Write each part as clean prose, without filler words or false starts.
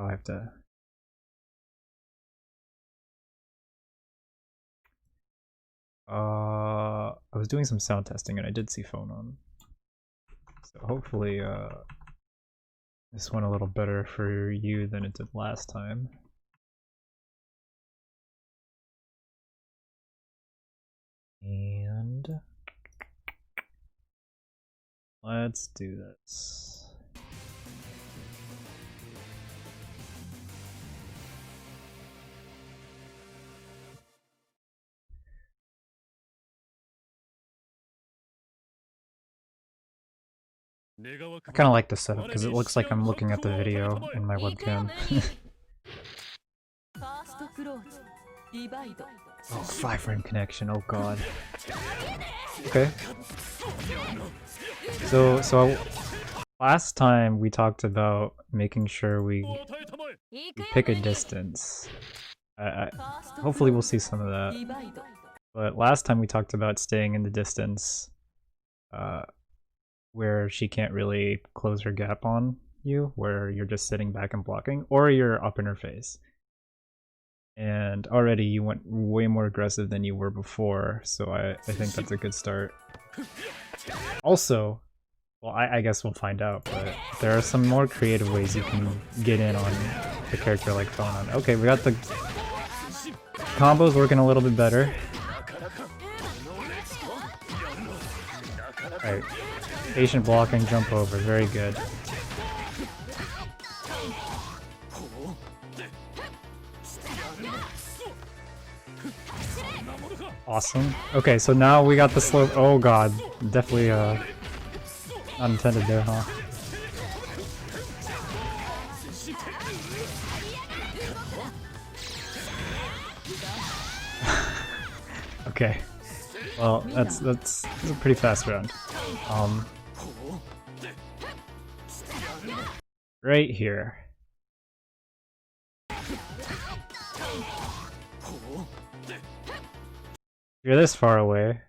I'll have to... I was doing some sound testing and I did see phone on. So hopefully this went a little better for you than it did last time. And let's do this. I kind of like this setup because it looks like I'm looking at the video in my webcam. Oh, 5-frame connection, oh god. Okay. So last time we talked about making sure we pick a distance. Hopefully we'll see some of that. But last time we talked about staying in the distance where she can't really close her gap on you, where you're just sitting back and blocking, or you're up in her face. And already you went way more aggressive than you were before, so I think that's a good start. Also, well, I guess we'll find out, but there are some more creative ways you can get in on a character like Phonon. Okay, we got the combos working a little bit better. Alright, patient blocking, jump over, very good. Awesome. Okay, so now we got the slow. Oh god, definitely not intended there, huh? Okay. Well, that's a pretty fast round. Right here. If you're this far away,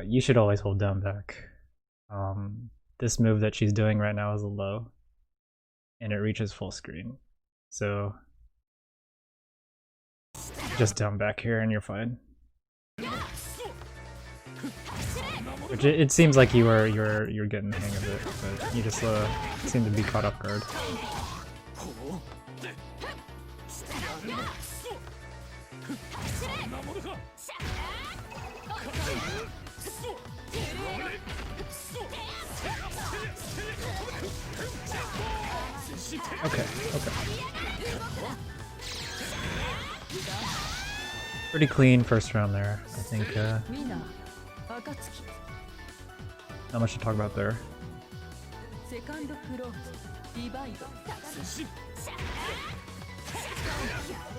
you should always hold down back. This move that she's doing right now is a low, and it reaches full screen. So just down back here and you're fine. Which it seems like you're getting the hang of it, but you just seem to be caught off guard. Okay, okay. Pretty clean first round there, I think. Not much to talk about there.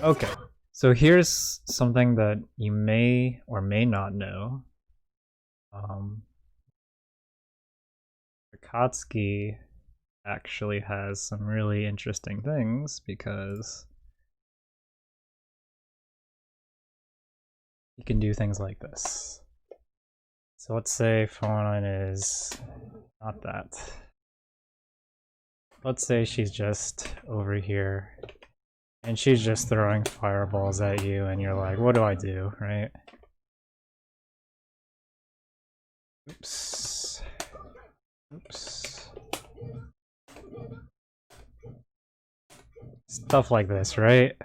Okay, so here's something that you may or may not know. Akatsuki actually has some really interesting things because you can do things like this. So let's say Phonon is not that. Let's say she's just over here and she's just throwing fireballs at you and you're like, what do I do, right? Oops. Oops. Stuff like this, right?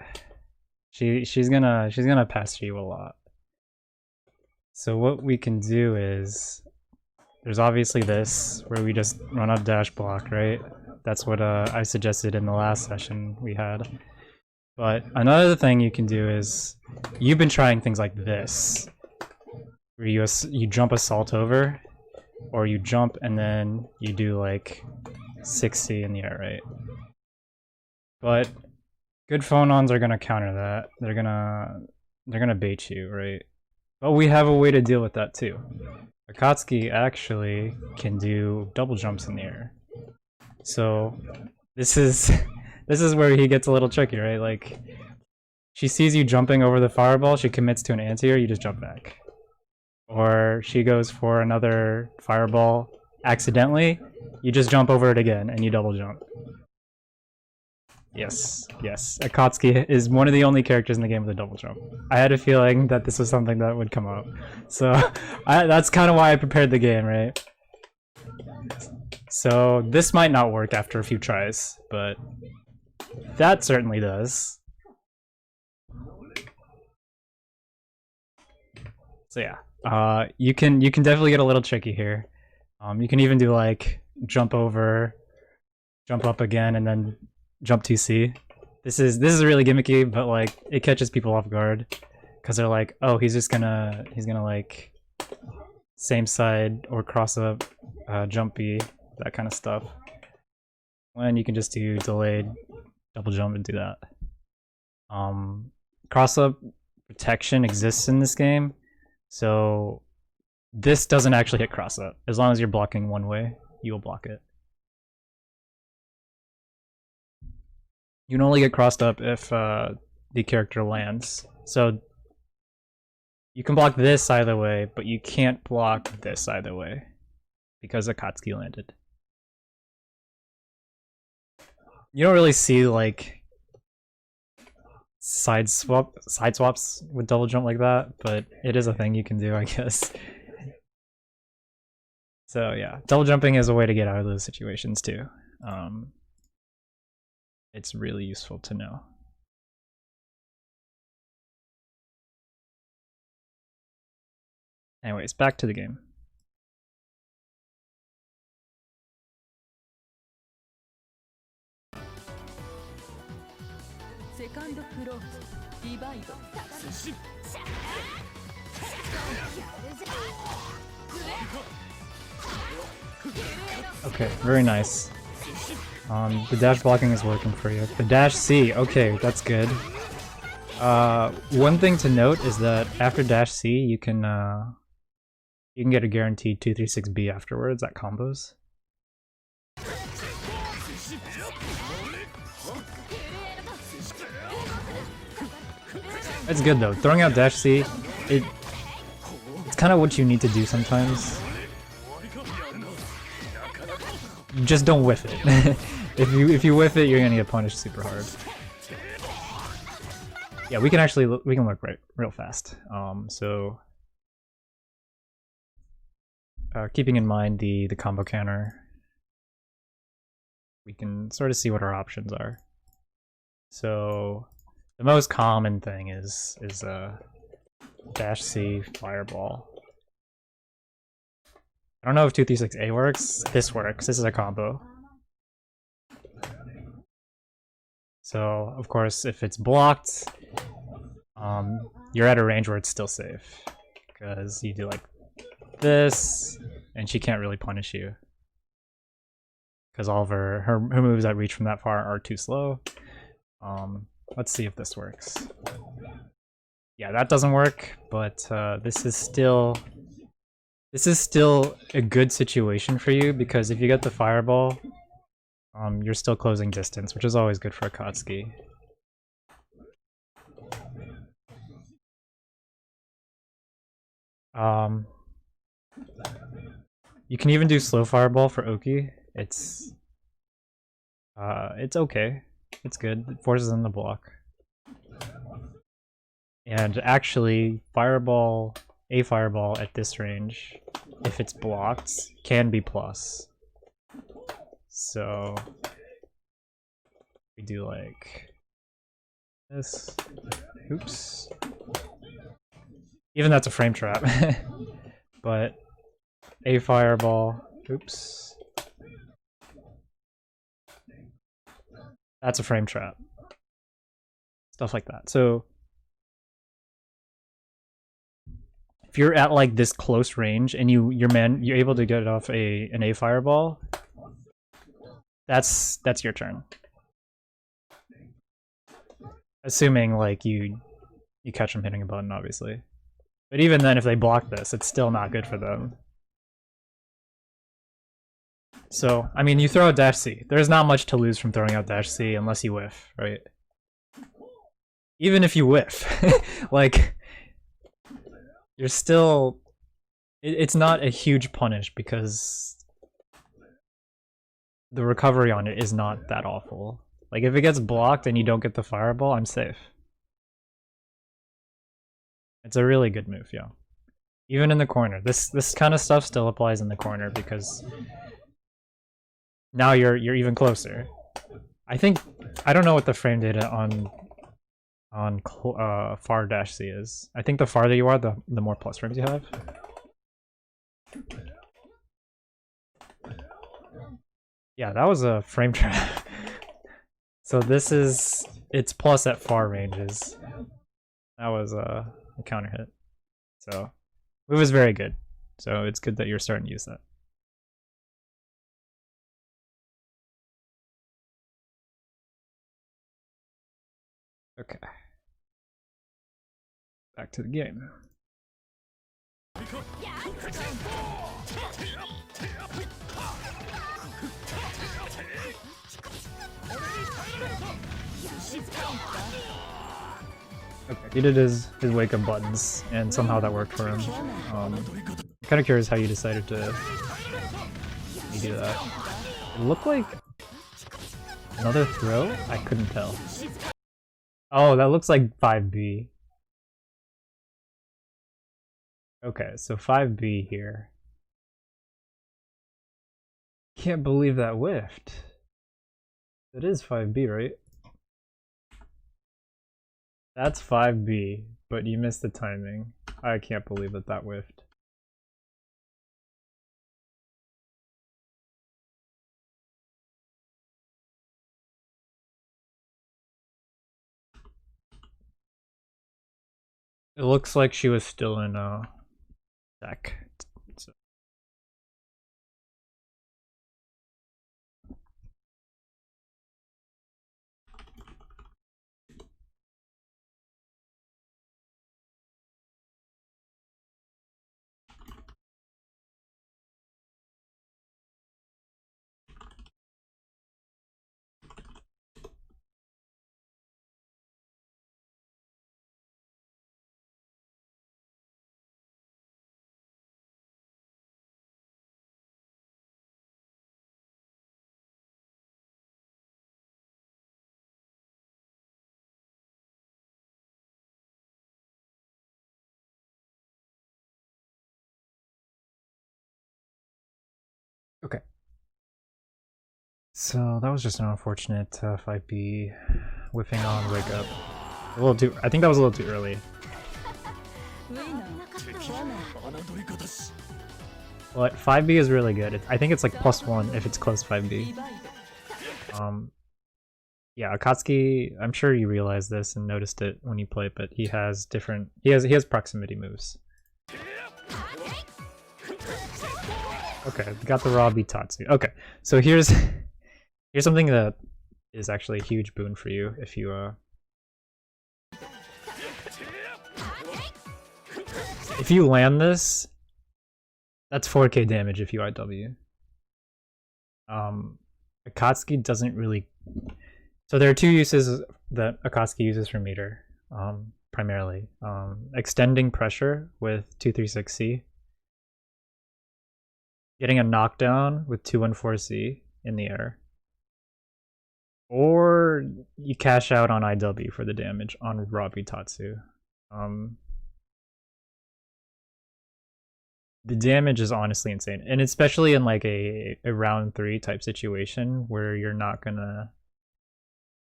She's gonna pester you a lot. So what we can do is, there's obviously this, where we just run up dash block, right? That's what I suggested in the last session we had. But another thing you can do is, you've been trying things like this, where you jump assault over, or you jump and then you do like 60 in the air, right? But good Phonons are gonna counter that. They're gonna bait you, right? But we have a way to deal with that too. Akatsuki actually can do double jumps in the air. So this is where he gets a little tricky, right? Like, she sees you jumping over the fireball, she commits to an anti-air, you just jump back. Or she goes for another fireball accidentally, you just jump over it again and you double jump. Yes, yes. Akatsuki is one of the only characters in the game with a double jump. I had a feeling that this was something that would come up. So, that's kind of why I prepared the game, right? So, this might not work after a few tries, but that certainly does. So yeah, you can definitely get a little tricky here. You can even do like jump over, jump up again, and then jump 2C. This is really gimmicky, but like it catches people off guard because they're like, oh, he's gonna like same side or cross up, jump B, that kind of stuff. When you can just do delayed double jump and do that. Cross up protection exists in this game, so this doesn't actually hit cross up. As long as you're blocking one way, you will block it. You can only get crossed up if the character lands. So you can block this either way, but you can't block this either way because Akatsuki landed. You don't really see like side swaps with double jump like that, but it is a thing you can do, I guess. So yeah, double jumping is a way to get out of those situations too. It's really useful to know. Anyways, back to the game. Okay, very nice. The dash blocking is working for you. The dash C, okay, that's good. One thing to note is that after dash C, you can get a guaranteed 236B afterwards at combos. It's good though. Throwing out dash C, it's kind of what you need to do sometimes. Just don't whiff it. if you whiff it, you're gonna get punished super hard. Yeah, we can work real fast. So keeping in mind the combo counter, we can sort of see what our options are. So the most common thing is dash C fireball. I don't know if 236A works. This works. This is a combo. So of course, if it's blocked, you're at a range where it's still safe because you do like this, and she can't really punish you because all of her moves that reach from that far are too slow. Let's see if this works. Yeah, that doesn't work, but this is still a good situation for you because if you get the fireball, you're still closing distance, which is always good for Akatsuki. You can even do slow fireball for Oki. It's okay. It's good. It forces them to block. And actually, a fireball at this range, if it's blocked, can be plus. So we do like this. Oops. Even that's a frame trap. But a fireball. Oops. That's a frame trap. Stuff like that. So if you're at like this close range and you're able to get off an A fireball, that's your turn. Assuming like you catch them hitting a button, obviously. But even then, if they block this, it's still not good for them. So, I mean, you throw out dash C. There's not much to lose from throwing out dash C unless you whiff, right? Even if you whiff, like, you're still... It's not a huge punish because the recovery on it is not that awful. Like if it gets blocked and you don't get the fireball, I'm safe. It's a really good move, yeah. Even in the corner. This kind of stuff still applies in the corner because now you're even closer. I don't know what the frame data on far dash C is. I think the farther you are, the more plus frames you have. Yeah, that was a frame trap. So it's plus at far ranges. That was a counter hit. So it was very good. So it's good that you're starting to use that. Okay. Back to the game. Okay, he did his wake up buttons, and somehow that worked for him. I'm kind of curious how you decided to do that. It looked like another throw? I couldn't tell. Oh, that looks like 5B. Okay, so 5B here. Can't believe that whiffed. It is 5B, right? That's 5B, but you missed the timing. I can't believe that whiffed. It looks like she was still in deck. So. Okay. So that was just an unfortunate 5B whiffing on wake up. A little too. I think that was a little too early. But 5B is really good. I think it's like +1 if it's close 5B. Yeah, Akatsuki. I'm sure you realized this and noticed it when you play, but he has different. He has proximity moves. Okay, got the raw Bitatsu. Okay, so here's something that is actually a huge boon for you if you land this. That's 4k damage if you IW. Akatsuki doesn't really. So there are two uses that Akatsuki uses for meter, primarily. Extending pressure with 236C. Getting a knockdown with 214C in the air. Or you cash out on IW for the damage on raw Bitatsu. The damage is honestly insane, and especially in like a round 3 type situation where you're not gonna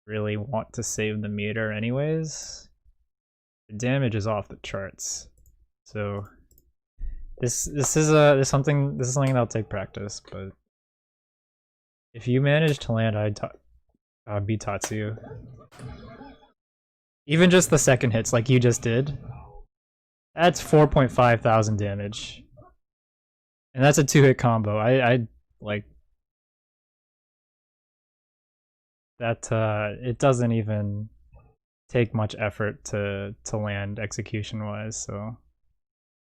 really want to save the meter anyways. The damage is off the charts. So this is something that'll take practice, but if you manage to land Bitatsu, even just the second hits like you just did, that's 4.5 thousand damage. And that's a 2-hit combo. I like that. It doesn't even take much effort to land execution wise, so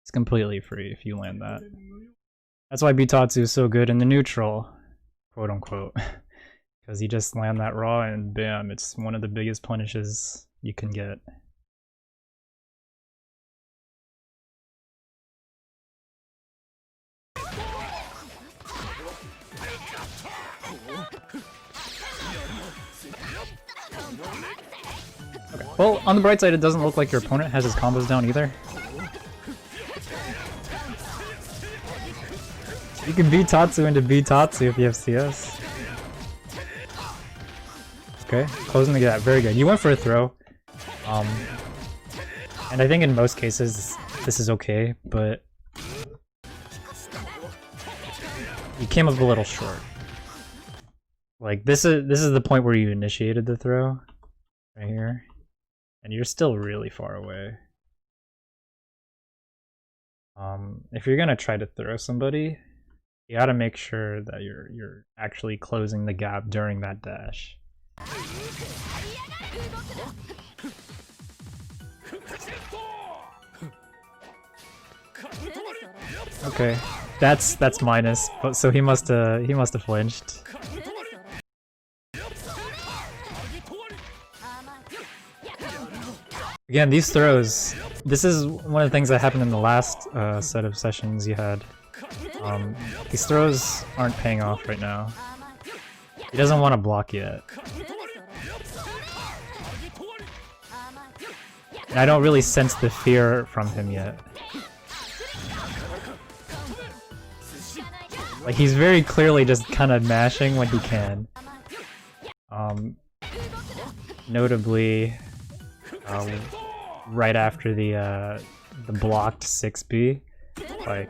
it's completely free if you land that. That's why Bitatsu is so good in the neutral, quote unquote, because you just land that raw and bam, it's one of the biggest punishes you can get. Okay. Well, on the bright side, it doesn't look like your opponent has his combos down either. You can beat Tatsu into beat Tatsu if you have CS. Okay, closing the gap, very good. You went for a throw. And I think in most cases, this is okay, but you came up a little short. Like, this is the point where you initiated the throw. Right here. And you're still really far away. If you're gonna try to throw somebody, you gotta make sure that you're actually closing the gap during that dash. Okay, that's minus, but so he must have flinched. Again, these throws, this is one of the things that happened in the last set of sessions you had. These throws aren't paying off right now. He doesn't want to block yet. And I don't really sense the fear from him yet. Like, he's very clearly just kind of mashing when he can. Notably, right after the blocked 6B, like,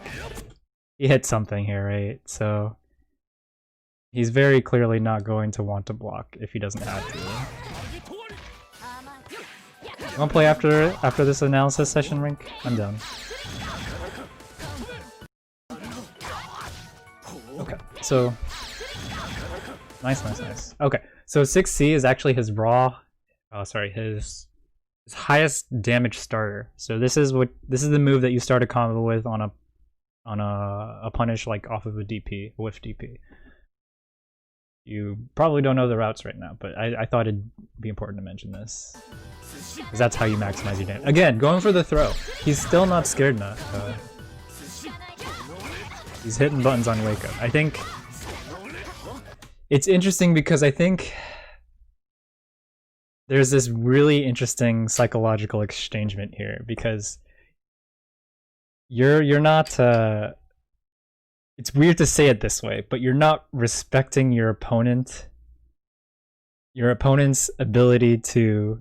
he hit something here, right? So he's very clearly not going to want to block if he doesn't have to. You wanna play after this analysis session, Rink? I'm done. Okay, so nice. Okay, so 6C is actually his raw. Oh, sorry, his highest damage starter. So this is the move that you start a combo with on a punish, like off of a DP, a whiff DP. You probably don't know the routes right now, but I thought it'd be important to mention this, because that's how you maximize your damage. Again, going for the throw. He's still not scared enough. He's hitting buttons on wake up. I think it's interesting because I think there's this really interesting psychological exchangement here, because you're not it's weird to say it this way, but you're not respecting your opponent's ability to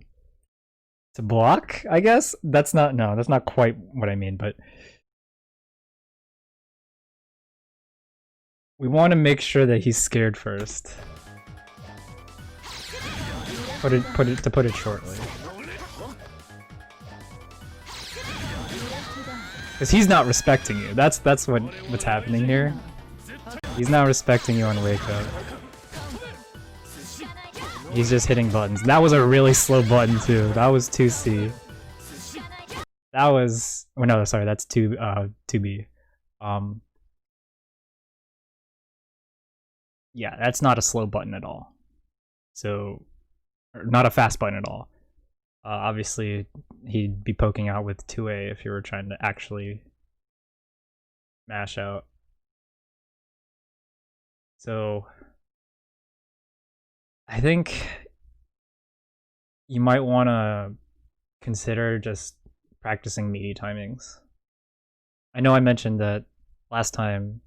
block, I guess. That's not quite what I mean, but we want to make sure that he's scared first. To put it shortly. Because he's not respecting you. That's what's happening here. He's not respecting you on wake up. He's just hitting buttons. That was a really slow button too. That was 2C. That was, oh no, sorry, that's 2B. Yeah, that's not a slow button at all. So, or not a fast button at all. Obviously, he'd be poking out with 2A if you were trying to actually mash out. So, I think you might want to consider just practicing meaty timings. I know I mentioned that last time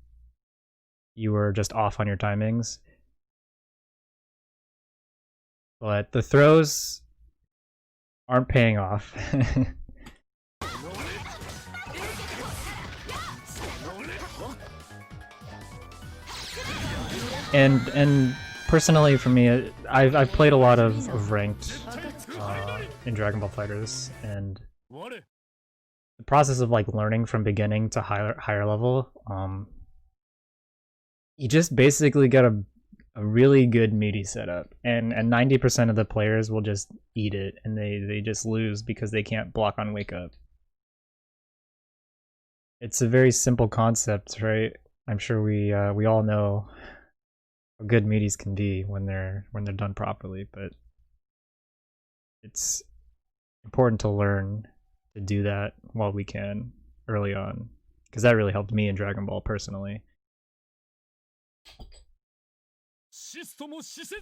you were just off on your timings, but the throws aren't paying off. and personally for me, I've played a lot of ranked in Dragon Ball FighterZ, and the process of like learning from beginning to higher level, you just basically get a really good meaty setup, and 90% of the players will just eat it, and they just lose because they can't block on wake up. It's a very simple concept, right? I'm sure we all know how good meaties can be when they're done properly, but it's important to learn to do that while we can early on, because that really helped me in Dragon Ball personally.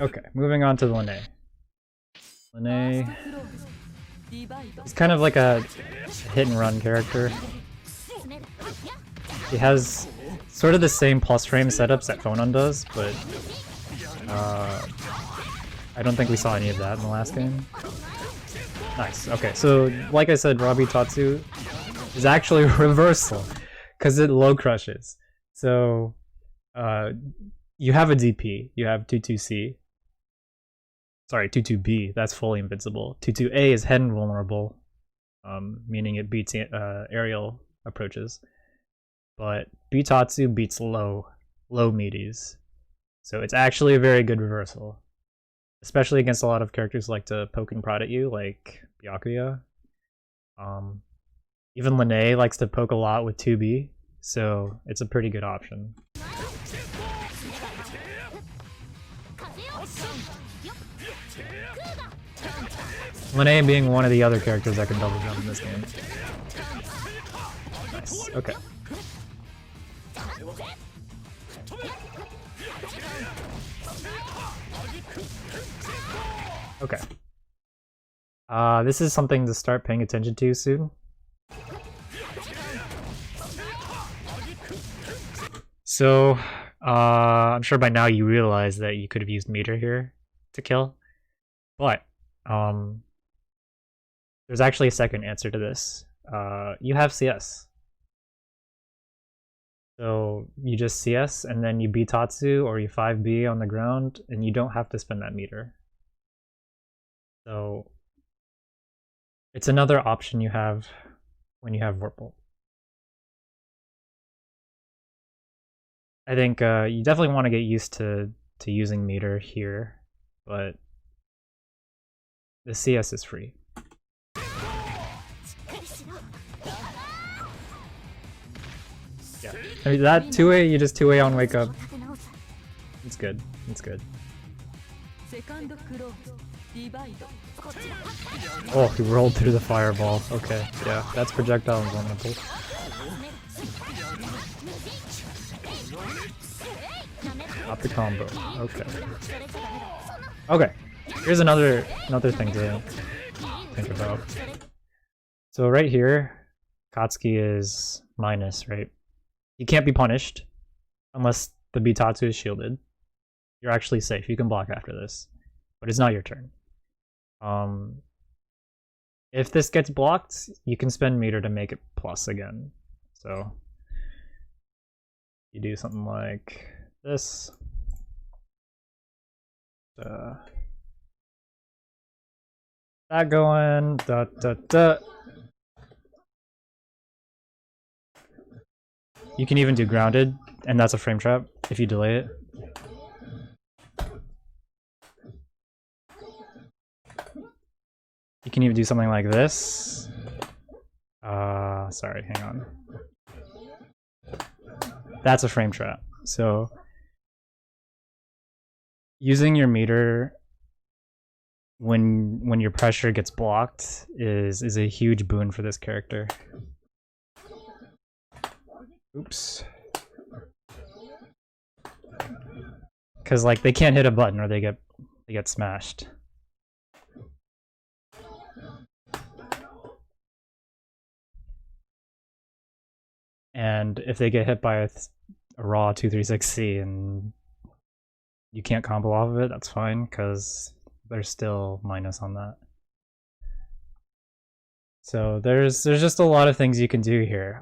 Okay, moving on to Lene. Lene is kind of like a hit and run character. He has sort of the same plus frame setups that Phonon does, but I don't think we saw any of that in the last game. Nice. Okay, so like I said, Rabi Tatsu is actually reversal because it low crushes. So you have a DP, you have 22C. Sorry, 22B, that's fully invincible. 22A is head invulnerable, meaning it beats aerial approaches. But Bitatsu beats low meaties. So it's actually a very good reversal. Especially against a lot of characters who like to poke and prod at you, like Byakuya. Even Lene likes to poke a lot with 2B, so it's a pretty good option. Lene being one of the other characters that can double jump in this game. Nice, okay. Okay. This is something to start paying attention to soon. So, I'm sure by now you realize that you could have used meter here to kill, but there's actually a second answer to this. You have CS. So you just CS and then you Bitatsu or you 5B on the ground and you don't have to spend that meter. So it's another option you have when you have Vorpal. I think you definitely want to get used to using meter here, but the CS is free. Yeah, I mean, that 2A, you just 2A on wake up. It's good, it's good. Oh, he rolled through the fireball. Okay, yeah, that's projectile invulnerable. Not the combo. Okay. Okay. Here's another thing to think about. So right here, Katsuki is minus, right? You can't be punished unless the Bitatsu is shielded. You're actually safe. You can block after this, but it's not your turn. If this gets blocked, you can spend meter to make it plus again. So you do something like this. That going, da da da. You can even do grounded, and that's a frame trap if you delay it. You can even do something like this. Sorry, hang on. That's a frame trap. So using your meter when your pressure gets blocked is a huge boon for this character. Oops. Because like they can't hit a button or they get smashed. And if they get hit by a raw 236C and you can't combo off of it, that's fine, because there's still minus on that. So there's just a lot of things you can do here.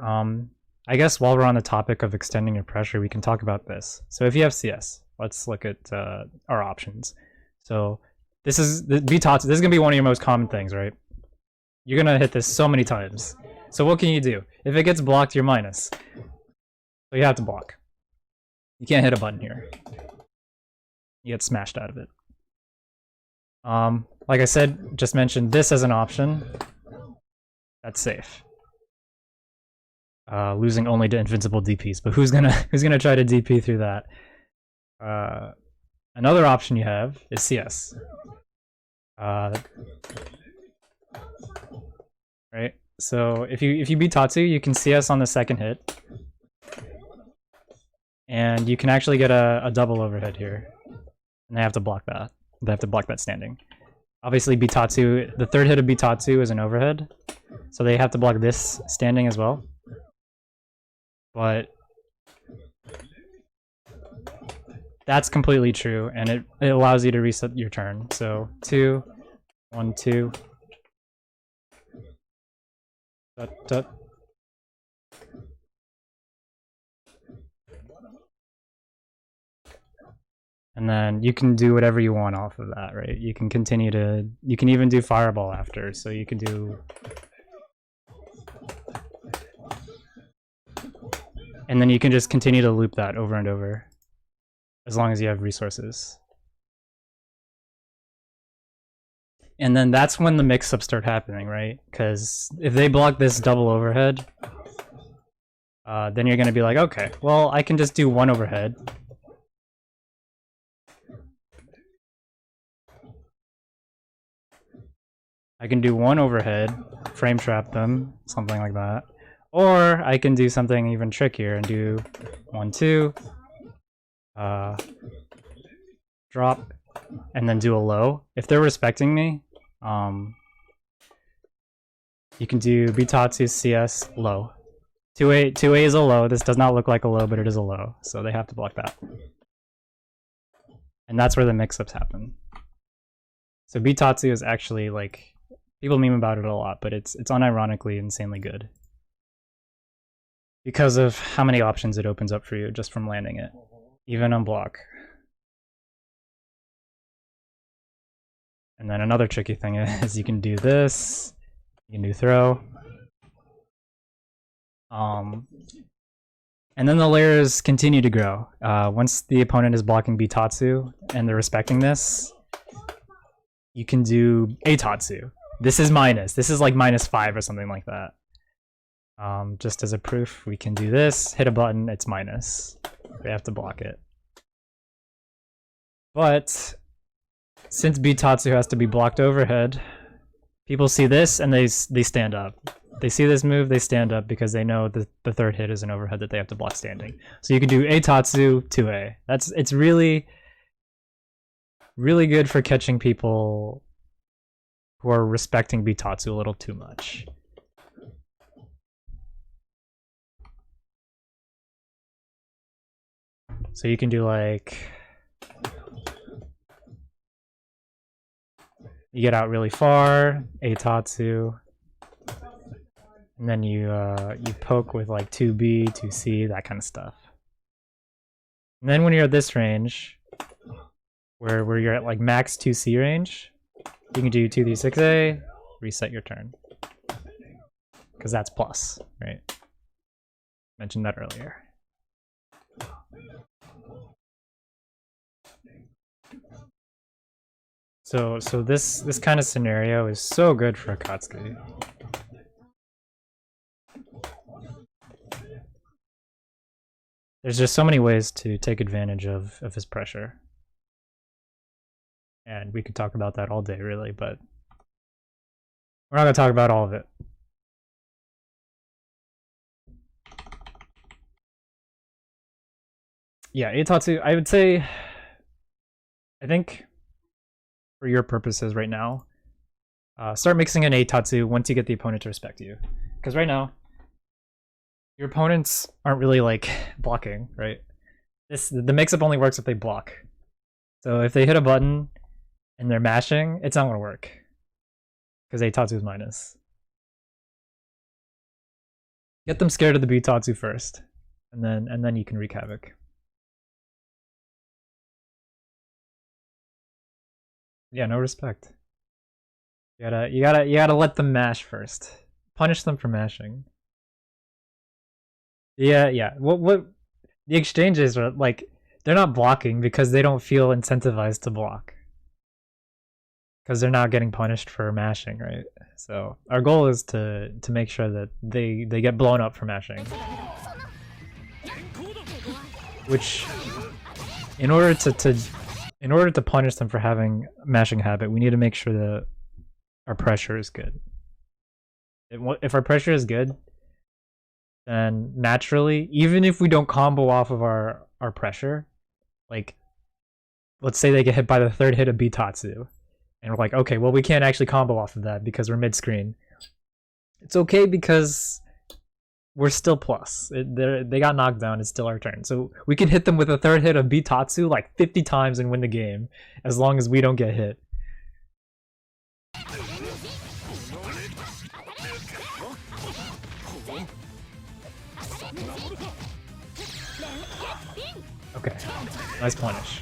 I guess while we're on the topic of extending your pressure, we can talk about this. So if you have CS, let's look at our options. So this is Bitatsu. This is gonna be one of your most common things, right? You're gonna hit this so many times. So what can you do? If it gets blocked, you're minus. So you have to block. You can't hit a button here. You get smashed out of it. Like I said, just mentioned this as an option. That's safe. Losing only to invincible DPs, but who's gonna try to DP through that? Another option you have is CS. Right. So if you beat Tatsu, you can CS on the second hit, and you can actually get a double overhead here. And they have to block that. They have to block that standing. Obviously, Bitatsu, the third hit of Bitatsu is an overhead, so they have to block this standing as well. But that's completely true, and it allows you to reset your turn. So 2, 1, 2. Dut, dut. And then you can do whatever you want off of that, right? You can continue to, you can even do Fireball after, so you can do... And then you can just continue to loop that over and over, as long as you have resources. And then that's when the mix-ups start happening, right? Because if they block this double overhead, then you're going to be like, okay, well, I can just do one overhead. I can do one overhead, frame trap them, something like that. Or I can do something even trickier and do 1, 2, drop, and then do a low. If they're respecting me, you can do Bitatsu, CS, low. 2A is a low. This does not look like a low, but it is a low, so they have to block that. And that's where the mix-ups happen. So Bitatsu is actually, like, people meme about it a lot, but it's unironically insanely good. Because of how many options it opens up for you just from landing it, even on block. And then another tricky thing is you can do this, you can do throw. And then the layers continue to grow. Once the opponent is blocking Bitatsu and they're respecting this, you can do Eitatsu. This is minus. This is like -5 or something like that. Just as a proof, we can do this, hit a button, it's minus. They have to block it. But since Bitatsu has to be blocked overhead, people see this and they stand up. They see this move, they stand up because they know that the third hit is an overhead that they have to block standing. So you can do Eitatsu, 2A. It's really, really good for catching people who are respecting Bitatsu a little too much. So you can do like, you get out really far, Eitatsu, and then you poke with like 2B, 2C, that kind of stuff. And then when you're at this range, where you're at like max 2C range, you can do 2D6A, reset your turn. Because that's plus, right? Mentioned that earlier. So this kind of scenario is so good for Akatsuki. There's just so many ways to take advantage of his pressure. And we could talk about that all day, really, but we're not going to talk about all of it. Yeah, Eitatsu, I would say, I think, for your purposes right now, start mixing in Eitatsu once you get the opponent to respect you. Because right now, your opponents aren't really, like, blocking, right? The mix-up only works if they block. So if they hit a button and they're mashing, it's not going to work. Because Eitatsu is minus. Get them scared of the Bitatsu first, and then you can wreak havoc. Yeah, no respect. You gotta let them mash first. Punish them for mashing. Yeah. What the exchanges are like, they're not blocking because they don't feel incentivized to block. Because they're not getting punished for mashing, right? So our goal is to make sure that they get blown up for mashing. Which, in order to punish them for having a mashing habit, we need to make sure that our pressure is good. If our pressure is good, then naturally, even if we don't combo off of our pressure, like, let's say they get hit by the third hit of Bitatsu. And we're like, okay, well we can't actually combo off of that because we're mid-screen. It's okay because we're still plus. They got knocked down, it's still our turn. So we can hit them with a third hit of Bitatsu like 50 times and win the game, as long as we don't get hit. Okay, nice punish.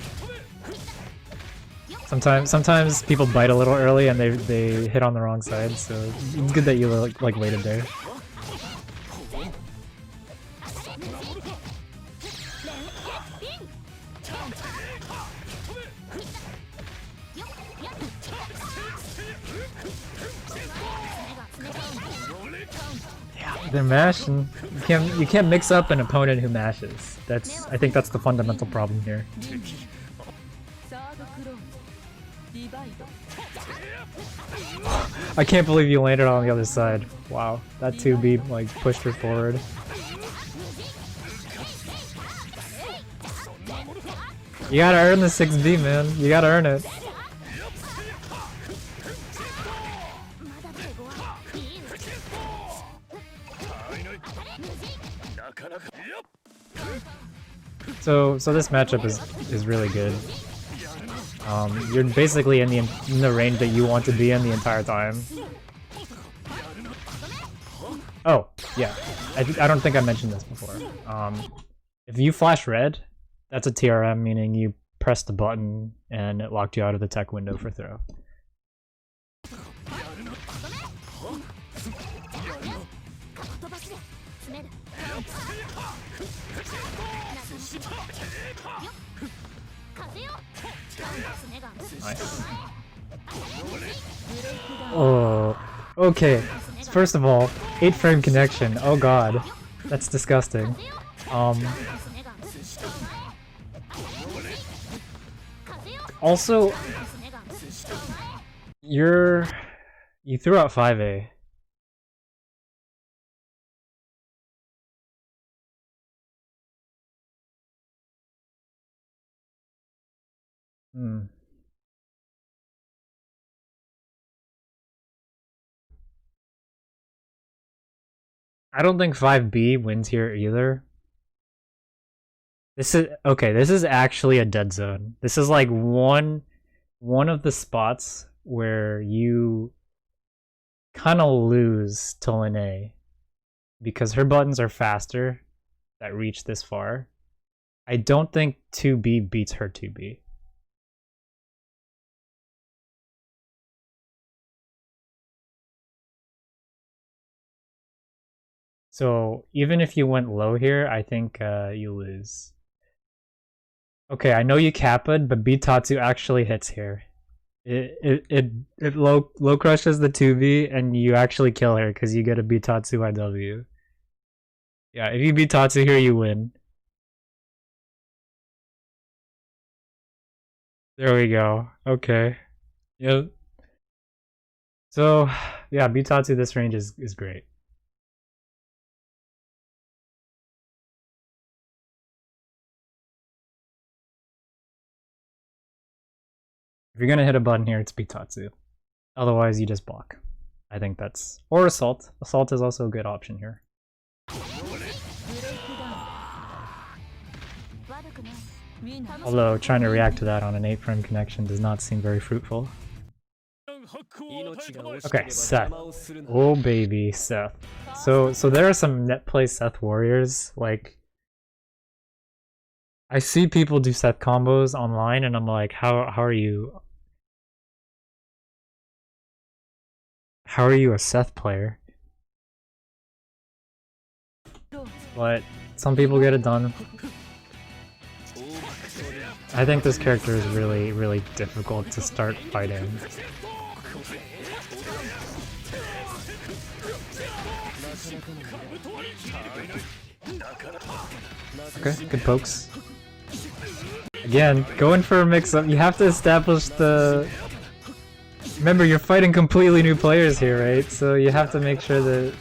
Sometimes people bite a little early and they hit on the wrong side, so it's good that you like waited there. Yeah, they're mashing. You can't mix up an opponent who mashes. I think that's the fundamental problem here. I can't believe you landed on the other side. Wow, that 2B like pushed her forward. You gotta earn the 6B, man. You gotta earn it. So this matchup is really good. You're basically in the range that you want to be in the entire time. Oh, yeah. I don't think I mentioned this before. If you flash red, that's a TRM, meaning you press the button and it locked you out of the tech window for throw. Nice. Oh, okay. First of all, 8-frame connection. Oh god, that's disgusting. Also, you threw out 5A. I don't think 5B wins here either. This is actually a dead zone. This is like one of the spots where you kind of lose to Lene because her buttons are faster that reach this far. I don't think 2B beats her 2B. So even if you went low here, I think you lose. Okay, I know you Kappa'd, but Bitatsu actually hits here. It low crushes the 2B and you actually kill her because you get a Bitatsu IW. Yeah, if you Bitatsu here, you win. There we go. Okay. Yep. So yeah, Bitatsu this range is great. If you're gonna hit a button here, it's Bitatsu. Otherwise, you just block. I think that's... Or Assault. Assault is also a good option here. Although, trying to react to that on an 8-frame connection does not seem very fruitful. Okay, Seth. Oh baby, Seth. So there are some net play Seth warriors, like... I see people do Seth combos online and I'm like, how are you... How are you a Seth player? But some people get it done. I think this character is really, really difficult to start fighting. Okay, good pokes. Again, going for a mix-up, you have to establish the... Remember, you're fighting completely new players here, right? So you have to make sure that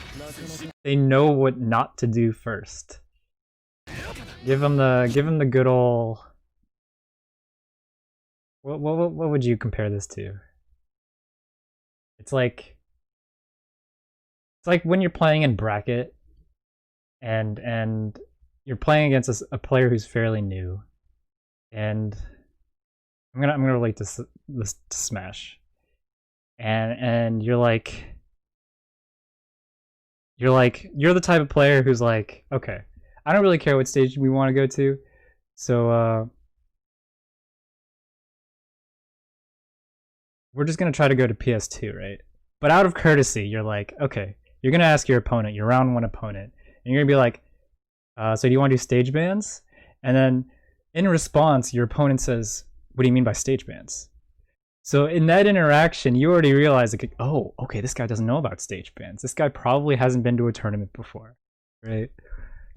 they know what not to do first. Give them the good ol'... What would you compare this to? It's like when you're playing in bracket and you're playing against a player who's fairly new, and I'm gonna relate this to Smash, and you're the type of player who's like, okay, I don't really care what stage we want to go to, so we're just gonna try to go to PS2, right? But out of courtesy, you're like, okay, you're gonna ask your opponent, your round 1 opponent, and you're gonna be like, so do you want to do stage bans? And then in response, your opponent says, what do you mean by stage bans? So in that interaction, you already realize, like, oh, okay, this guy doesn't know about stage bans. This guy probably hasn't been to a tournament before, right?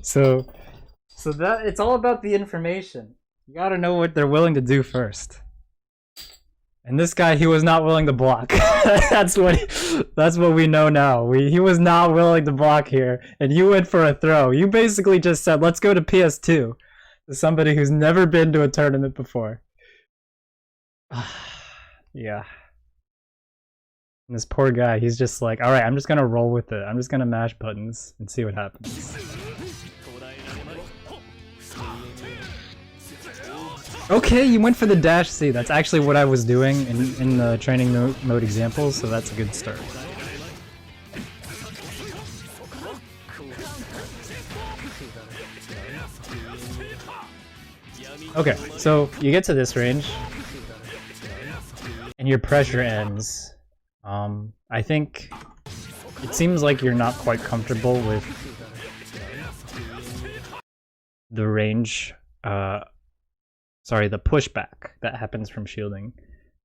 So that it's all about the information. You gotta know what they're willing to do first. And this guy, he was not willing to block. that's what we know now. He was not willing to block here, and you went for a throw. You basically just said, let's go to PS2 to somebody who's never been to a tournament before. Yeah. And this poor guy, he's just like, alright, I'm just gonna roll with it. I'm just gonna mash buttons and see what happens. Okay, you went for the dash C. That's actually what I was doing in the training mode examples, so that's a good start. Okay, so you get to this range, and your pressure ends. I think it seems like you're not quite comfortable with the range, sorry, the pushback that happens from shielding.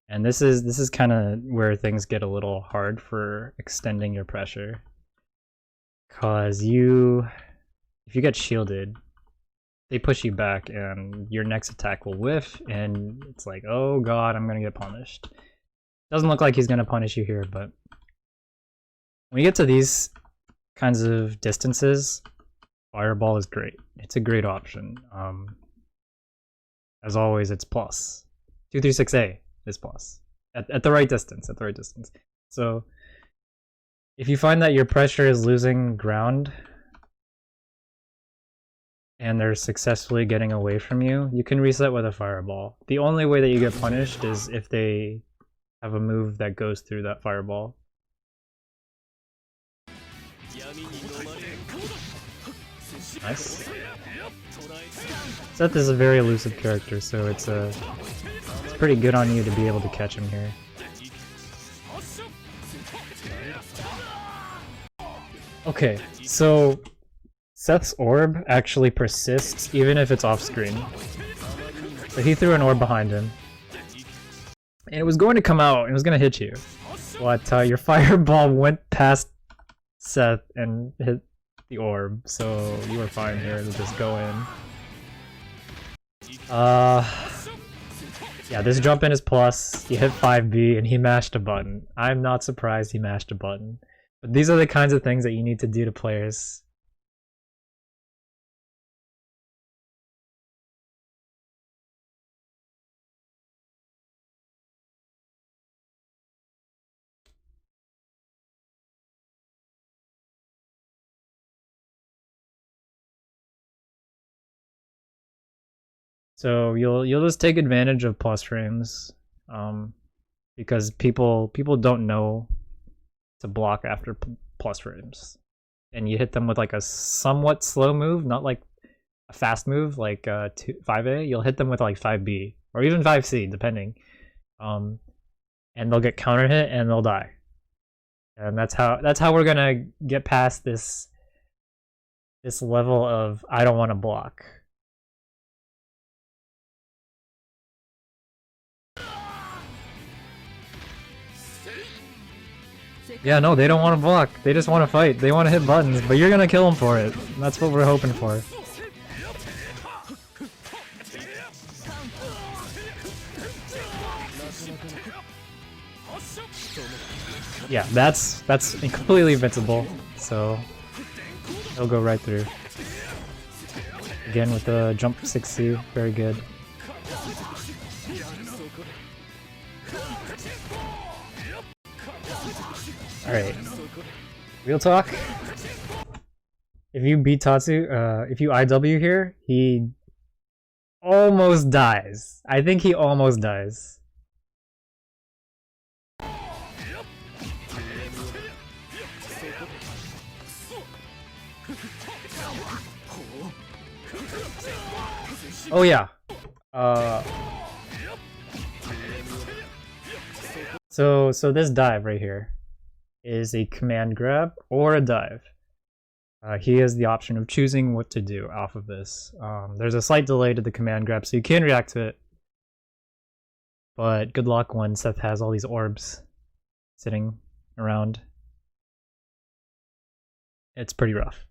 And this is kind of where things get a little hard for extending your pressure. Cause if you get shielded, they push you back and your next attack will whiff, and it's like, oh god, I'm gonna get punished. Doesn't look like he's gonna punish you here, but when you get to these kinds of distances, Fireball is great. It's a great option. As always, it's plus. 236A is plus. At the right distance, So, if you find that your pressure is losing ground, and they're successfully getting away from you, you can reset with a Fireball. The only way that you get punished is if they have a move that goes through that Fireball. Nice. Seth is a very elusive character, so it's pretty good on you to be able to catch him here. Okay, so Seth's orb actually persists even if it's off screen. So he threw an orb behind him, and it was going to come out, it was going to hit you. But your fireball went past Seth and hit the orb, so you were fine here to just go in. Yeah, this jump in is plus. He hit 5B and he mashed a button. I'm not surprised he mashed a button. But these are the kinds of things that you need to do to players. So you'll just take advantage of plus frames, because people don't know to block after plus frames, and you hit them with like a somewhat slow move, not like a fast move like 5A. You'll hit them with like 5B or even 5C, depending, and they'll get counter hit and they'll die, and that's how we're gonna get past this level of I don't want to block. Yeah, no, they don't want to block. They just want to fight. They want to hit buttons, but you're gonna kill them for it. That's what we're hoping for. Yeah, that's completely invincible. So it'll go right through. Again with the jump 6C, very good. Alright. Real talk. If you beat Tatsu, if you IW here, he almost dies. I think he almost dies. Oh yeah. So this dive right here is a command grab or a dive. He has the option of choosing what to do off of this. There's a slight delay to the command grab, so you can react to it. But good luck when Seth has all these orbs sitting around. It's pretty rough.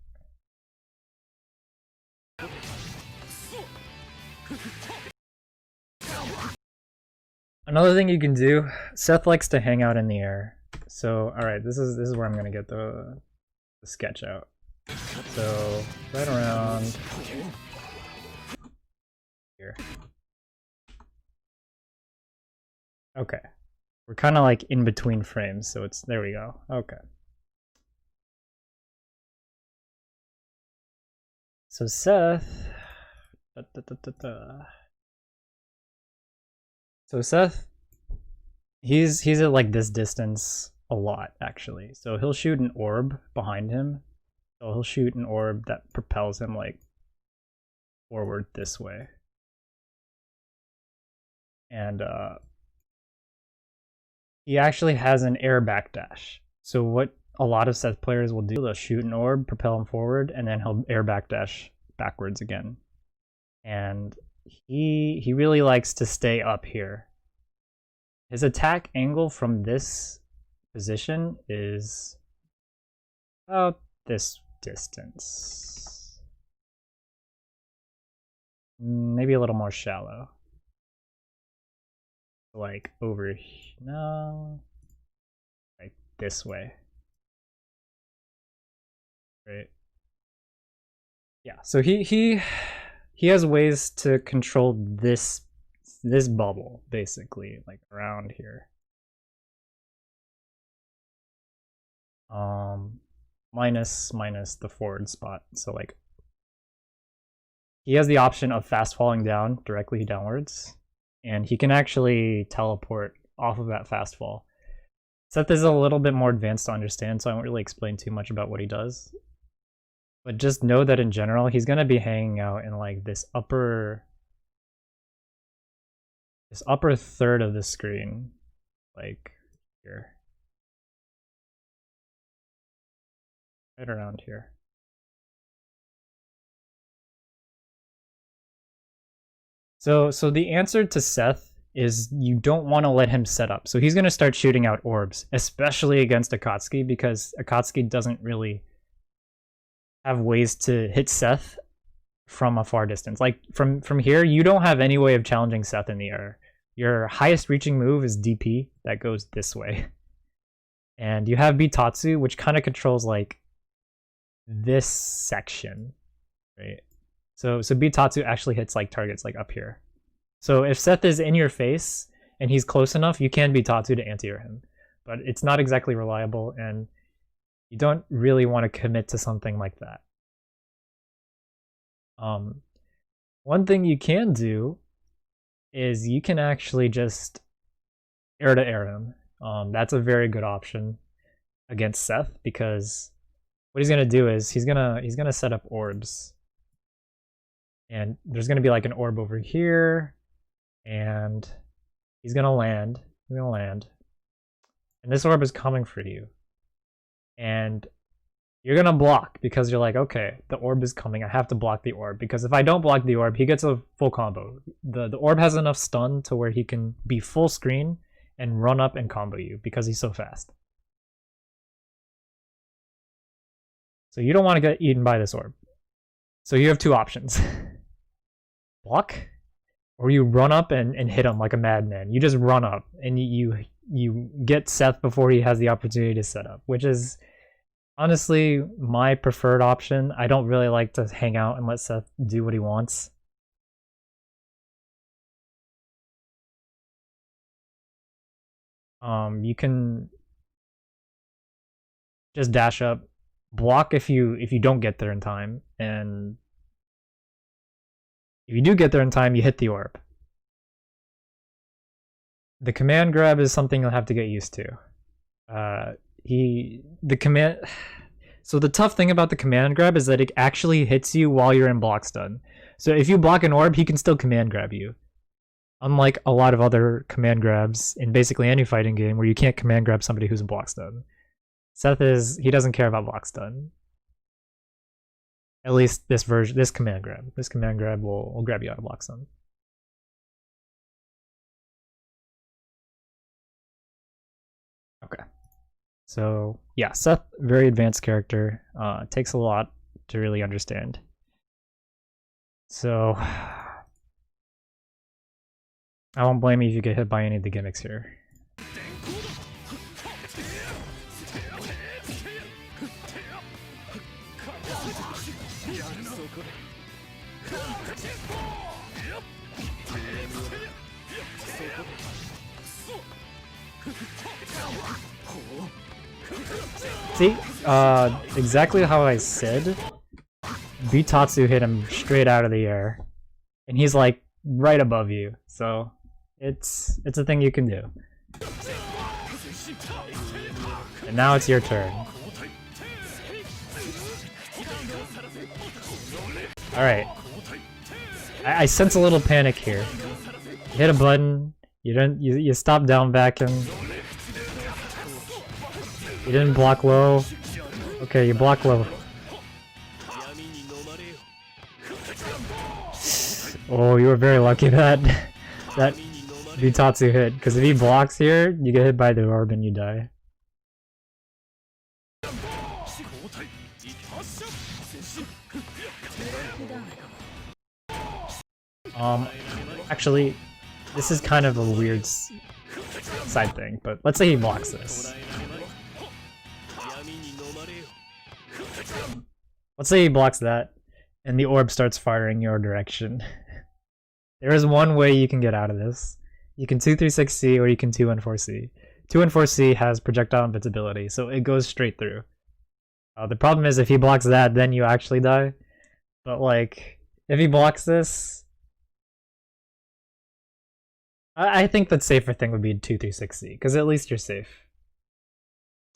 Another thing you can do, Seth likes to hang out in the air. So, alright, this is where I'm gonna get the sketch out. So, right around here. Okay. We're kind of like in between frames, so it's, there we go. Okay. So Seth, so Seth, he's at like this distance a lot actually. So he'll shoot an orb behind him. So he'll shoot an orb that propels him like forward this way. And he actually has an air backdash. So what a lot of Seth players will do, they'll shoot an orb, propel him forward, and then he'll air backdash backwards again. And he really likes to stay up here. His attack angle from this position is about this distance. Maybe a little more shallow. Like over here. No. Like this way. Right. Yeah, so he has ways to control this bubble, basically, like around here. Minus the forward spot. So like he has the option of fast falling down directly downwards, and he can actually teleport off of that fast fall. Seth is a little bit more advanced to understand, so I won't really explain too much about what he does. But just know that in general, he's gonna be hanging out in like this upper third of the screen, like here, right around here. So the answer to Seth is you don't want to let him set up. So he's gonna start shooting out orbs, especially against Akatsuki, because Akatsuki doesn't really have ways to hit Seth from a far distance. Like from here, you don't have any way of challenging Seth in the air. Your highest reaching move is DP, that goes this way. And you have Bitatsu, which kind of controls like this section, right? So Bitatsu actually hits like targets like up here. So if Seth is in your face and he's close enough, you can Bitatsu to anti-air him. But it's not exactly reliable, and you don't really want to commit to something like that. One thing you can do is you can actually just air to air him. That's a very good option against Seth, because what he's gonna do is he's gonna set up orbs, and there's gonna be like an orb over here, and he's gonna land. And this orb is coming for you. And you're gonna block because you're like, okay, the orb is coming, I have to block the orb, because if I don't block the orb, he gets a full combo. The orb has enough stun to where he can be full screen and run up and combo you because he's so fast. So you don't want to get eaten by this orb. So you have two options. Block, or you run up and hit him like a madman. You just run up and you get Seth before he has the opportunity to set up, which is honestly my preferred option. I don't really like to hang out and let Seth do what he wants. You can just dash up, block if you don't get there in time, and if you do get there in time, you hit the orb. The command grab is something you'll have to get used to. So the tough thing about the command grab is that it actually hits you while you're in block stun. So if you block an orb, he can still command grab you. Unlike a lot of other command grabs in basically any fighting game where you can't command grab somebody who's in block stun. He doesn't care about block stun. At least this version, this command grab. This command grab will grab you out of block stun. Okay. So yeah, Seth, very advanced character. Takes a lot to really understand. So I won't blame you if you get hit by any of the gimmicks here. See, exactly how I said, Bitatsu hit him straight out of the air, and he's like right above you, so it's a thing you can do. And now it's your turn. Alright. I sense a little panic here. You hit a button, you stop down backing. You didn't block low. Okay, you block low. Oh, you were very lucky that Bitatsu hit, because if he blocks here, you get hit by the orb and you die. Actually, this is kind of a weird side thing, but let's say he blocks this. Let's say he blocks that, and the orb starts firing your direction. There is one way you can get out of this. You can 236C or you can 214C. 214C has projectile invincibility, so it goes straight through. The problem is if he blocks that, then you actually die. But like, if he blocks this, I think the safer thing would be 236C, because at least you're safe.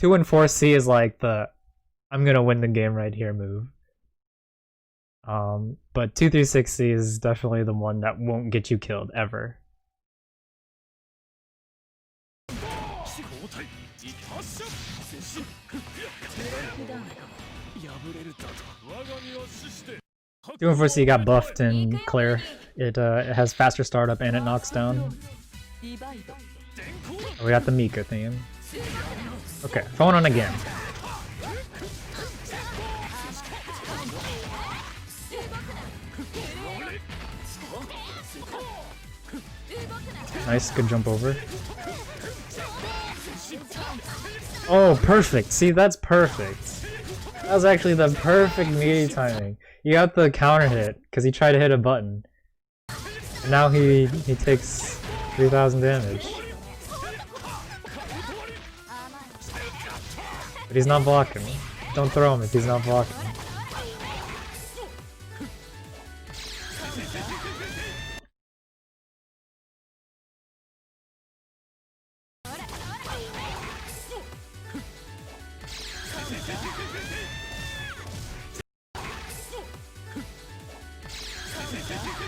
214C is like the I'm gonna win the game right here move. But 236C is definitely the one that won't get you killed ever. Doing 214C got buffed in Claire. It has faster startup and it knocks down. Oh, we got the Mika theme. Okay, phone on again. Nice, good jump over. Oh, perfect. See, that's perfect. That was actually the perfect melee timing. You got the counter hit, because he tried to hit a button. And now he takes 3,000 damage. But he's not blocking. Don't throw him if he's not blocking.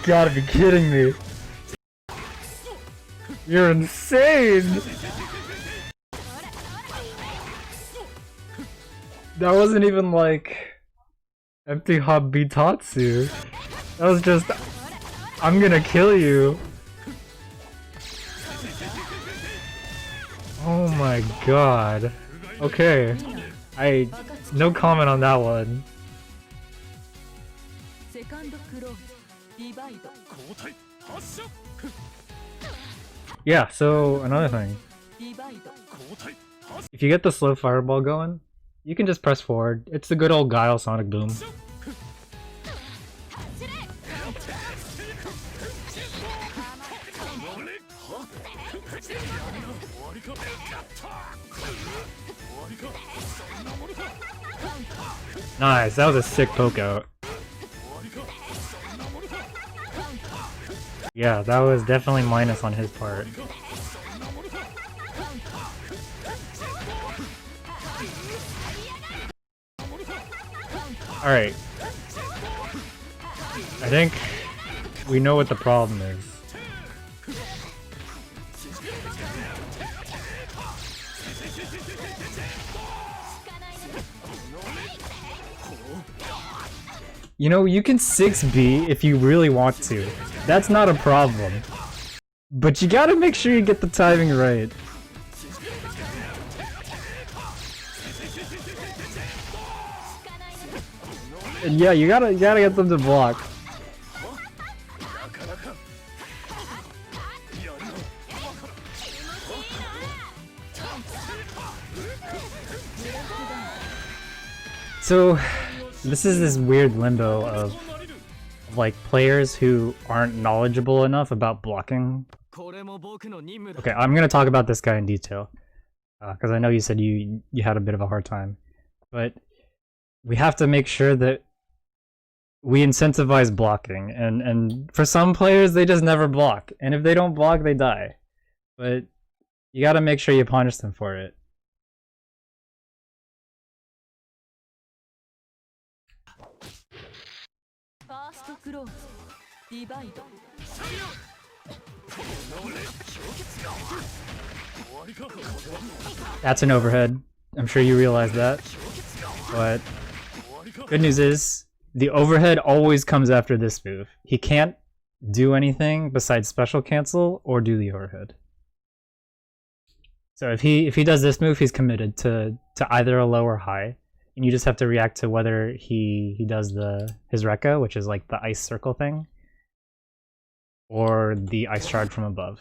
Gotta be kidding me. You're insane! That wasn't even like empty hop Bitatsu. That was just I'm gonna kill you. Oh my god. Okay. No comment on that one. Yeah, so another thing. If you get the slow fireball going, you can just press forward. It's the good old Guile Sonic Boom. Nice, that was a sick poke out. Yeah, that was definitely minus on his part. Alright. I think we know what the problem is. You know, you can 6B if you really want to. That's not a problem. But you gotta make sure you get the timing right. And yeah, you gotta get them to block. So, this is this weird limbo of like players who aren't knowledgeable enough about blocking. Okay, I'm gonna talk about this guy in detail because I know you said you had a bit of a hard time, but we have to make sure that we incentivize blocking, and for some players they just never block, and if they don't block they die, but you gotta make sure you punish them for it. That's an overhead. I'm sure you realize that. But good news is, the overhead always comes after this move. He can't do anything besides special cancel or do the overhead. So if he does this move, he's committed to either a low or high. And you just have to react to whether he does his Rekka, which is like the ice circle thing, or the ice shard from above.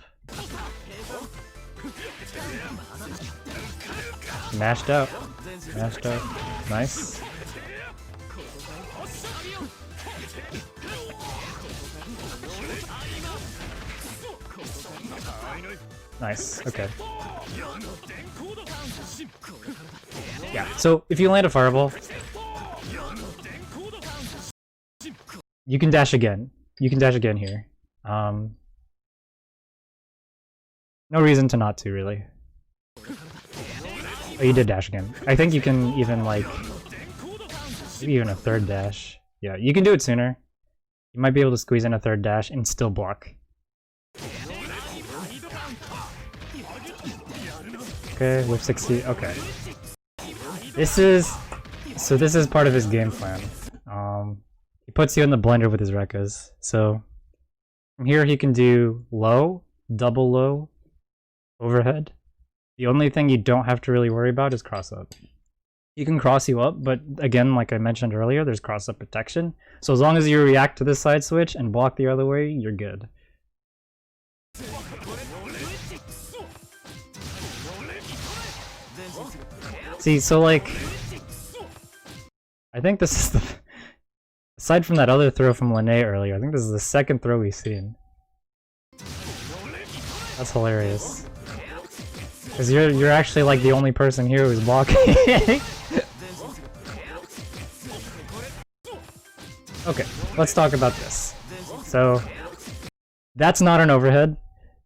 Mashed out. Mashed out. Nice. Nice. Okay. Yeah, so if you land a fireball, you can dash again. You can dash again here. No reason to not to, really. Oh, you did dash again. I think you can even, like, maybe even a third dash. Yeah, you can do it sooner. You might be able to squeeze in a third dash and still block. Okay, whip 60. Okay. This is part of his game plan. He puts you in the blender with his Rekkas. So from here he can do low, double low, overhead. The only thing you don't have to really worry about is cross up. He can cross you up, but again, like I mentioned earlier, there's cross up protection. So as long as you react to this side switch and block the other way, you're good. See, so like, I think this is the, aside from that other throw from Lene earlier, I think this is the second throw we've seen. That's hilarious. Because you're actually like the only person here who's blocking. Okay, let's talk about this. So, that's not an overhead.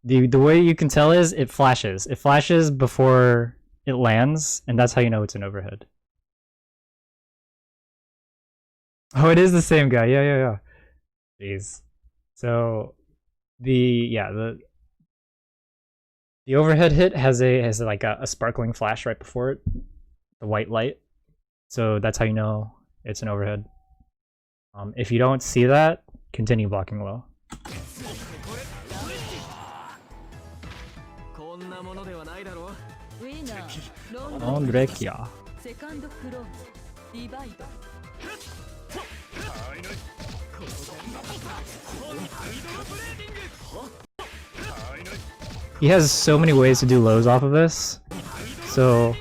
The way you can tell is it flashes. It flashes before it lands, and that's how you know it's an overhead. Oh, it is the same guy. Yeah. Jeez. So, the overhead hit has like a sparkling flash right before it, the white light. So that's how you know it's an overhead. If you don't see that, continue blocking low. Andrekia. He has so many ways to do lows off of this, so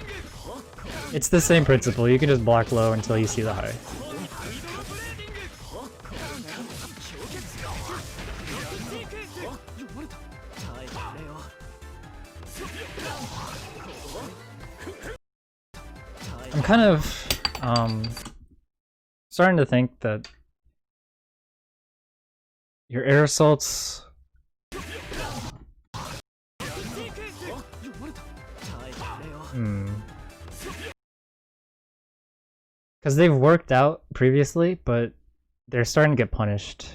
it's the same principle. You can just block low until you see the high. I'm kind of starting to think that your air assaults because they've worked out previously, but they're starting to get punished.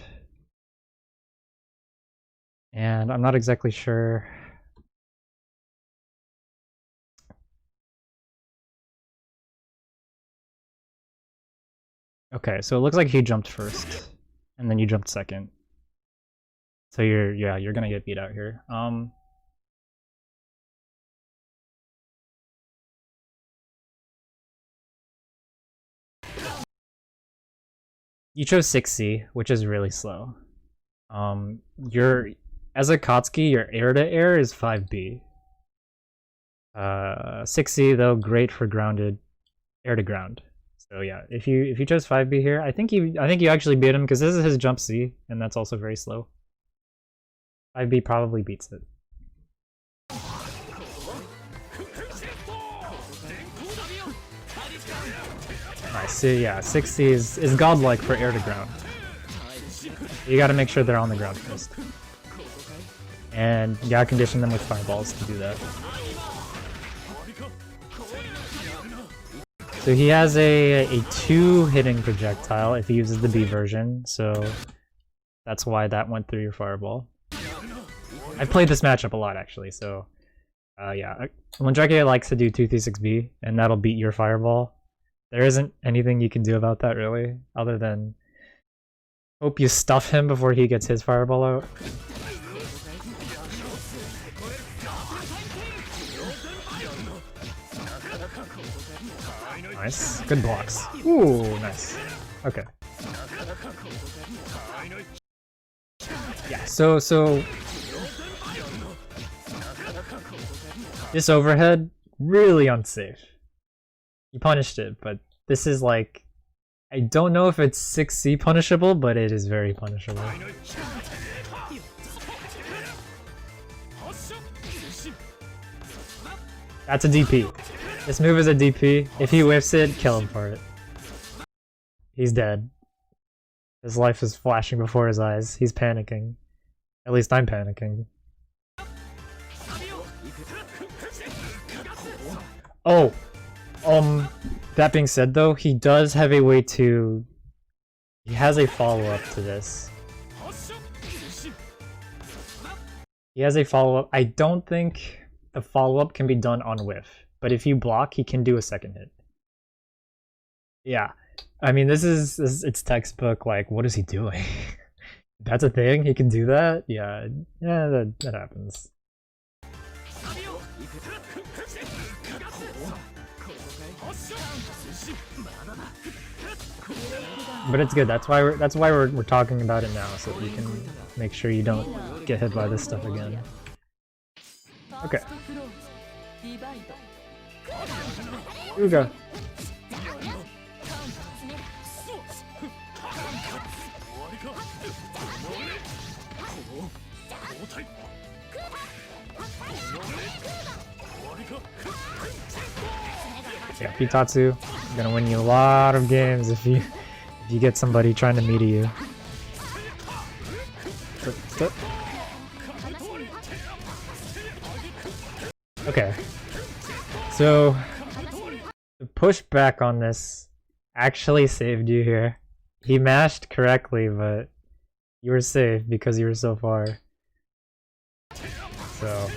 And I'm not exactly sure. Okay, so it looks like he jumped first, and then you jumped second. So you're gonna get beat out here. You chose 6C, which is really slow. As a Kotsky, your air to air is 5B. 6C though, great for grounded, air to ground. So yeah, if you chose 5B here, I think you actually beat him because this is his jump C, and that's also very slow. 5B probably beats it. Nice. So yeah, 6C is godlike for air to ground. You gotta make sure they're on the ground first. And you gotta condition them with fireballs to do that. So he has a 2 hitting projectile if he uses the B version, so that's why that went through your fireball. I've played this matchup a lot actually, so yeah. When Drake likes to do 236B, and that'll beat your fireball, there isn't anything you can do about that really, other than hope you stuff him before he gets his fireball out. Nice. Good blocks. Ooh, nice. Okay. Yeah, so this overhead, really unsafe. You punished it, but this is like, I don't know if it's 6C punishable, but it is very punishable. That's a DP. This move is a DP. If he whiffs it, kill him for it. He's dead. His life is flashing before his eyes. He's panicking. At least I'm panicking. Oh! That being said though, he does have a way to... He has a follow-up to this. He has a follow-up. I don't think the follow-up can be done on whiff, but if you block, he can do a second hit. Yeah. I mean, it's textbook, like, what is he doing? That's a thing? He can do that? Yeah, that happens. But it's good. That's why we're talking about it now, so that you can make sure you don't get hit by this stuff again. Okay. Here we go. Yeah, Pitatsu, gonna win you a lot of games if you get somebody trying to meet you. Okay, so the push back on this actually saved you here. He mashed correctly, but you were safe because you were so far. So.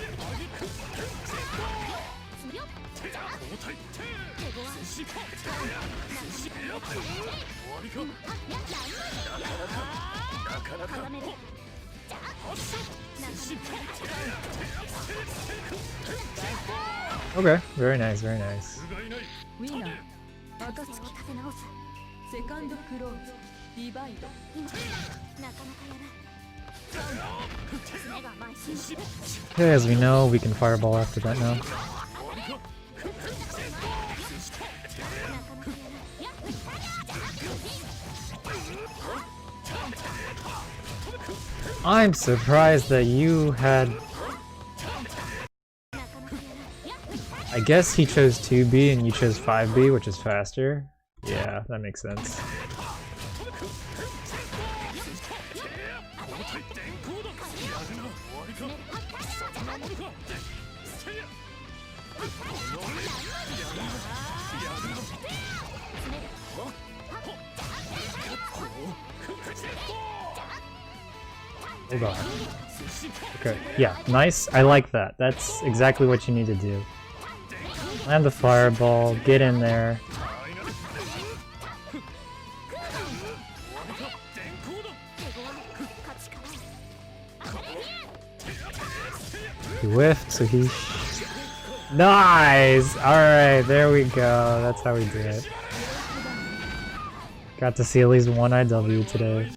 Okay, very nice, very nice. Okay, as we know, we can fireball after that now. I'm surprised that you had I guess he chose 2B and you chose 5B, which is faster. Yeah, that makes sense. Hold on. Okay, yeah, nice. I like that. That's exactly what you need to do. Land the fireball, get in there. He whiffed, so he... Nice! Alright, there we go. That's how we do it. Got to see at least one IW today.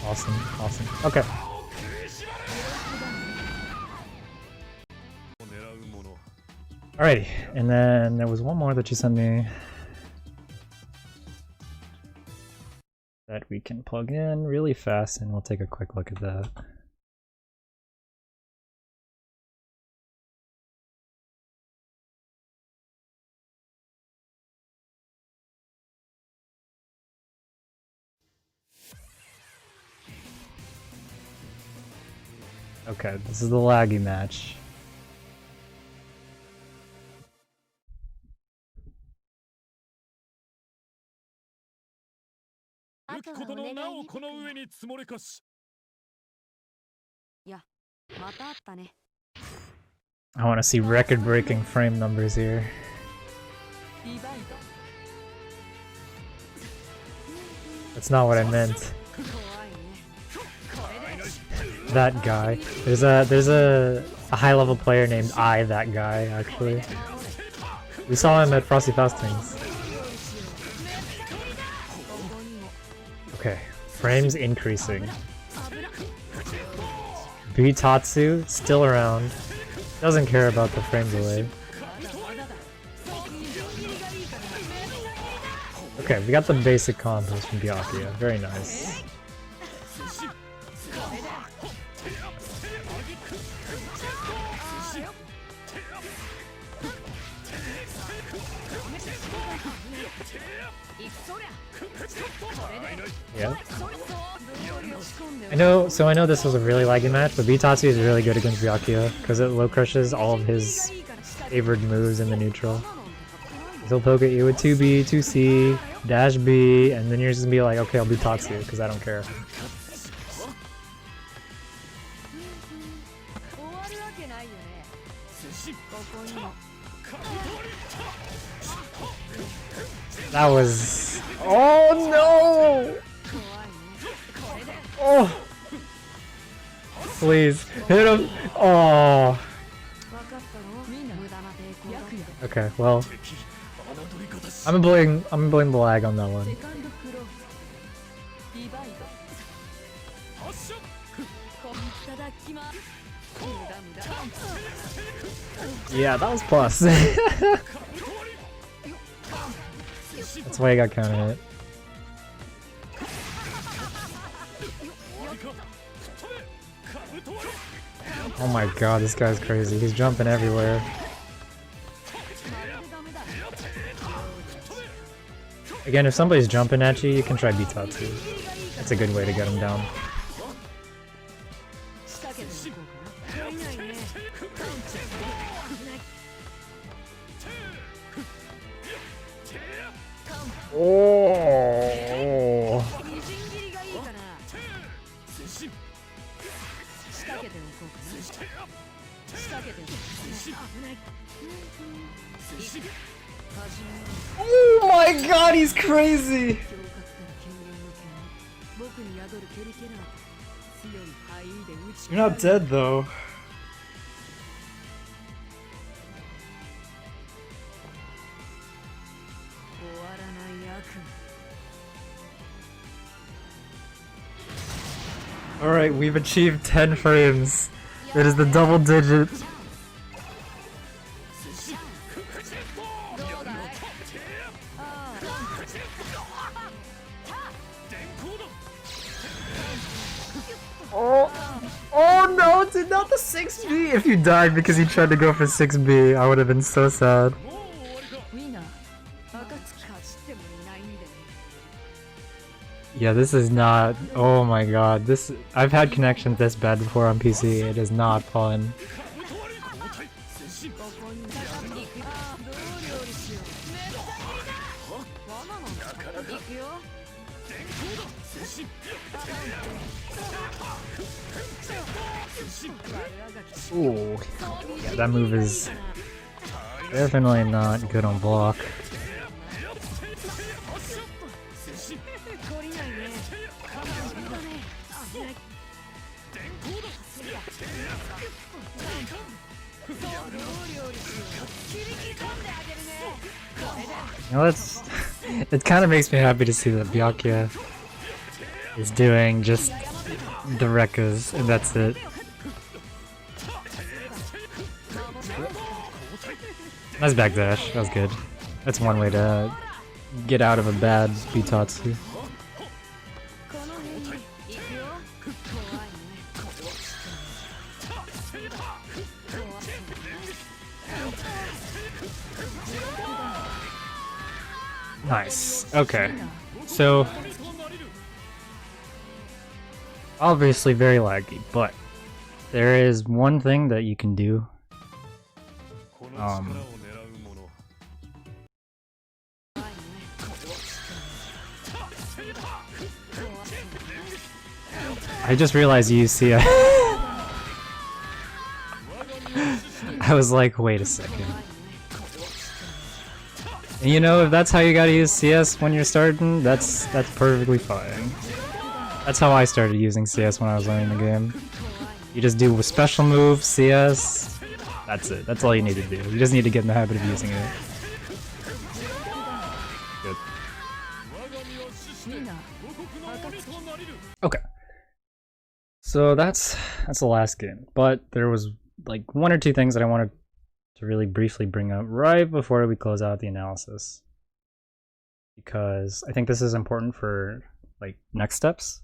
Awesome, awesome. Okay. Alrighty, and then there was one more that you sent me that we can plug in really fast, and we'll take a quick look at that. Okay, this is the laggy match. I want to see record-breaking frame numbers here. That's not what I meant. That guy. There's a high-level player named that guy, actually. We saw him at Frosty Fastings. Okay, frames increasing. Bitatsu, still around. Doesn't care about the frame delay. Okay, we got the basic combos from Byakuya. Very nice. Yeah. I know this was a really laggy match, but Bitatsu is really good against Byakuya because it low crushes all of his favored moves in the neutral. He'll poke at you with 2B, 2C, dash B, and then you're just gonna be like, okay, I'll Bitatsu because I don't care. That was... Oh no! Oh! Please, hit him! Oh! Okay, well... I'm gonna blame the lag on that one. Yeah, that was plus. That's why I got counter hit. Oh my god, this guy's crazy. He's jumping everywhere. Again, if somebody's jumping at you, you can try Bitatsu. That's a good way to get him down. Oh! Oh my god, he's crazy! You're not dead though. Alright, we've achieved 10 frames. It is the double digit. not the 6B! If you died because you tried to go for 6B, I would have been so sad. Yeah, this is not... Oh my god, this... I've had connections this bad before on PC, it is not fun. Ooh, yeah, that move is definitely not good on block. You know, that's... it kind of makes me happy to see that Byakuya is doing just the Rekkas, and that's it. Nice backdash, that was good. That's one way to get out of a bad Bitatsu. Nice. Okay. So obviously very laggy, but there is one thing that you can do. I just realized you see a I was like, wait a second. And you know, if that's how you gotta use CS when you're starting, that's perfectly fine. That's how I started using CS when I was learning the game. You just do a special move, CS, that's it. That's all you need to do. You just need to get in the habit of using it. Good. Okay. So that's the last game, but there was like one or two things that I wanted to really briefly bring up right before we close out the analysis, because I think this is important for like next steps.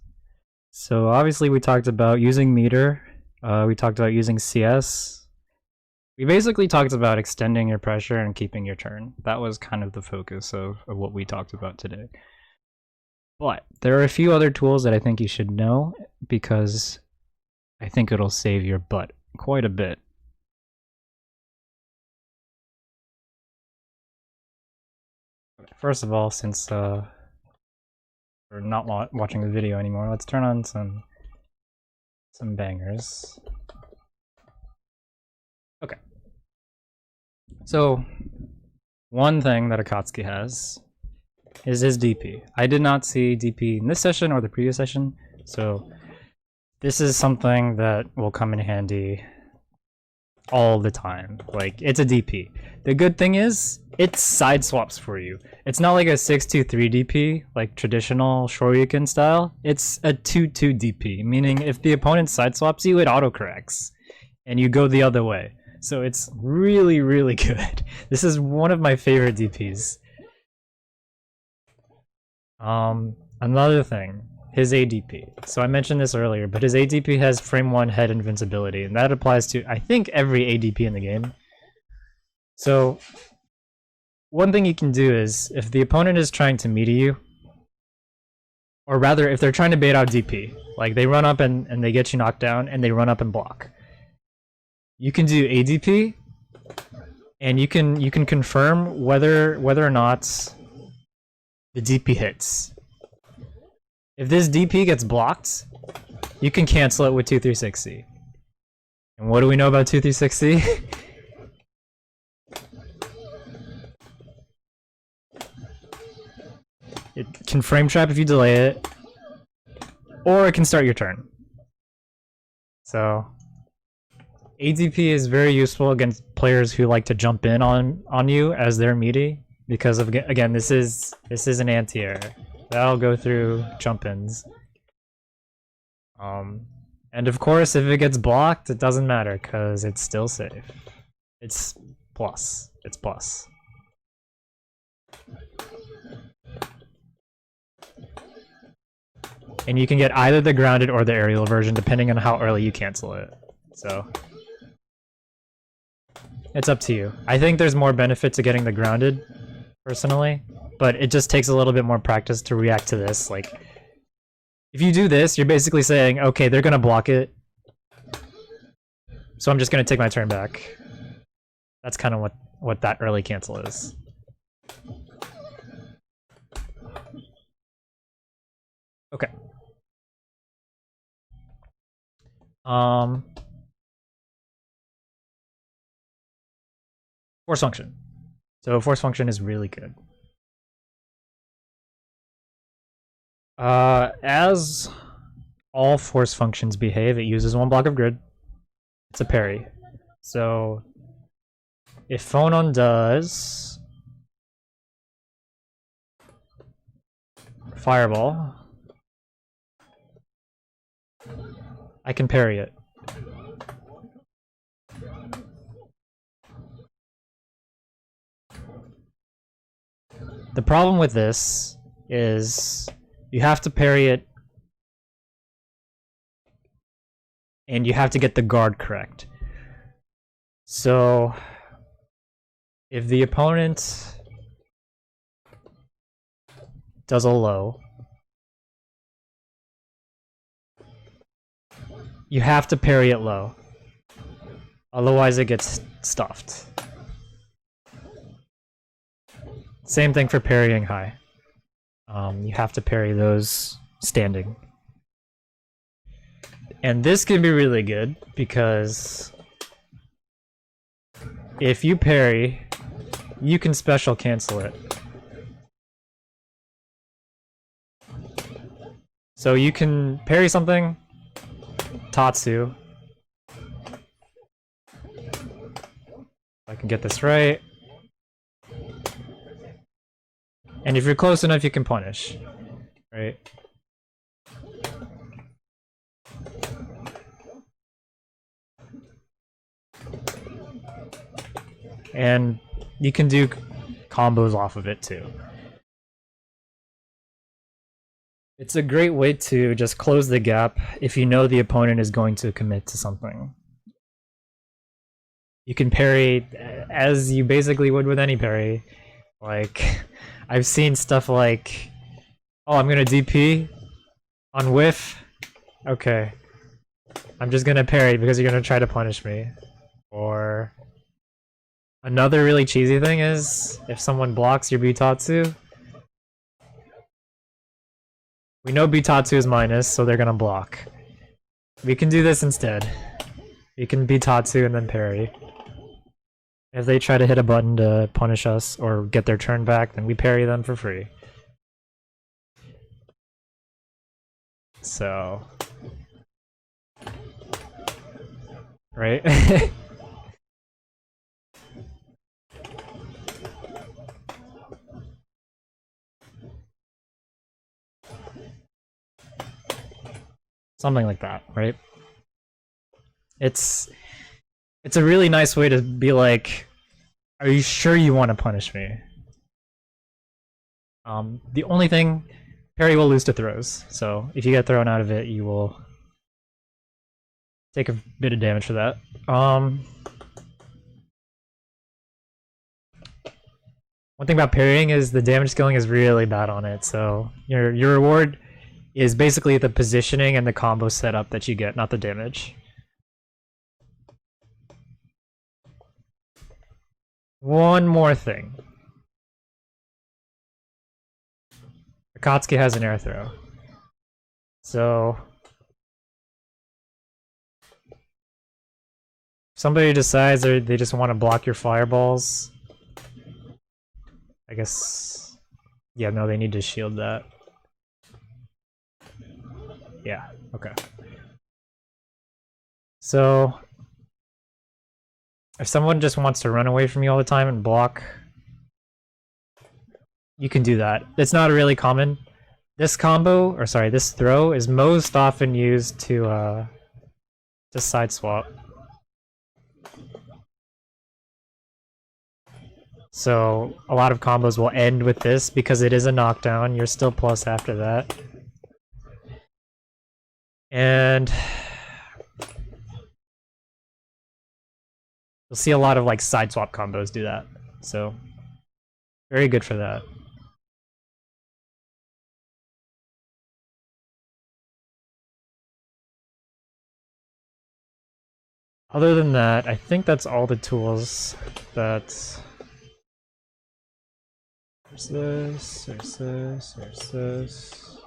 So obviously we talked about using meter, we talked about using CS, we basically talked about extending your pressure and keeping your turn. That was kind of the focus of what we talked about today. But there are a few other tools that I think you should know, because I think it'll save your butt quite a bit. First of all, since we're not watching the video anymore, let's turn on some bangers. Okay. So, one thing that Akatsuki has is his DP. I did not see DP in this session or the previous session, so this is something that will come in handy all the time. Like, it's a DP. The good thing is, it side swaps for you. It's not like a 6-2-3 DP, like traditional Shoryuken style. It's a 2-2 DP, meaning if the opponent side swaps you, it autocorrects, and you go the other way. So it's really, really good. This is one of my favorite DPs. Another thing, his ADP. So I mentioned this earlier, but his ADP has frame 1 head invincibility, and that applies to, I think, every ADP in the game. So one thing you can do is, if the opponent is trying to meter you, or rather, if they're trying to bait out DP, like they run up and they get you knocked down, and they run up and block, you can do ADP, and you can confirm whether or not the DP hits. If this DP gets blocked, you can cancel it with 236C. And what do we know about 236C? It can frame trap if you delay it, or it can start your turn. So ADP is very useful against players who like to jump in on you as their meaty, because of, again, this is an anti-air. That'll go through jump-ins. And of course, if it gets blocked, it doesn't matter, because it's still safe. It's plus. It's plus. And you can get either the grounded or the aerial version, depending on how early you cancel it. So it's up to you. I think there's more benefit to getting the grounded, personally, but it just takes a little bit more practice to react to this. Like, if you do this, you're basically saying, okay, they're gonna block it, so I'm just gonna take my turn back. That's kind of what that early cancel is. Okay. Force function. So force function is really good. As all force functions behave, it uses one block of grid. It's a parry. So if phonon does fireball, I can parry it. The problem with this is you have to parry it and you have to get the guard correct. So if the opponent does a low, you have to parry it low. Otherwise it gets stuffed. Same thing for parrying high. You have to parry those standing. And this can be really good because if you parry, you can special cancel it. So you can parry something, Tatsu. I can get this right. And if you're close enough, you can punish, right? And you can do combos off of it too. It's a great way to just close the gap if you know the opponent is going to commit to something. You can parry as you basically would with any parry. Like, I've seen stuff like, oh, I'm gonna DP on whiff. Okay. I'm just gonna parry because you're gonna try to punish me. Or another really cheesy thing is, if someone blocks your Butatsu, we know Butatsu is minus, so they're gonna block. We can do this instead. We can Butatsu and then parry. If they try to hit a button to punish us or get their turn back, then we parry them for free. So... right? Something like that, right? It's a really nice way to be like, are you sure you want to punish me? The only thing, parry will lose to throws, so if you get thrown out of it, you will take a bit of damage for that. One thing about parrying is the damage scaling is really bad on it, so your reward is basically the positioning and the combo setup that you get, not the damage. One more thing. Akatsuki has an air throw. So... somebody decides they just want to block your fireballs. I guess... yeah, no, they need to shield that. Yeah, okay. So... if someone just wants to run away from you all the time and block, you can do that. It's not really common. This combo, or sorry, this throw is most often used to side swap. So a lot of combos will end with this because it is a knockdown. You're still plus after that. And You'll see a lot of like side swap combos do that. So very good for that. Other than that, I think that's all the tools that... There's this, there's this, there's this.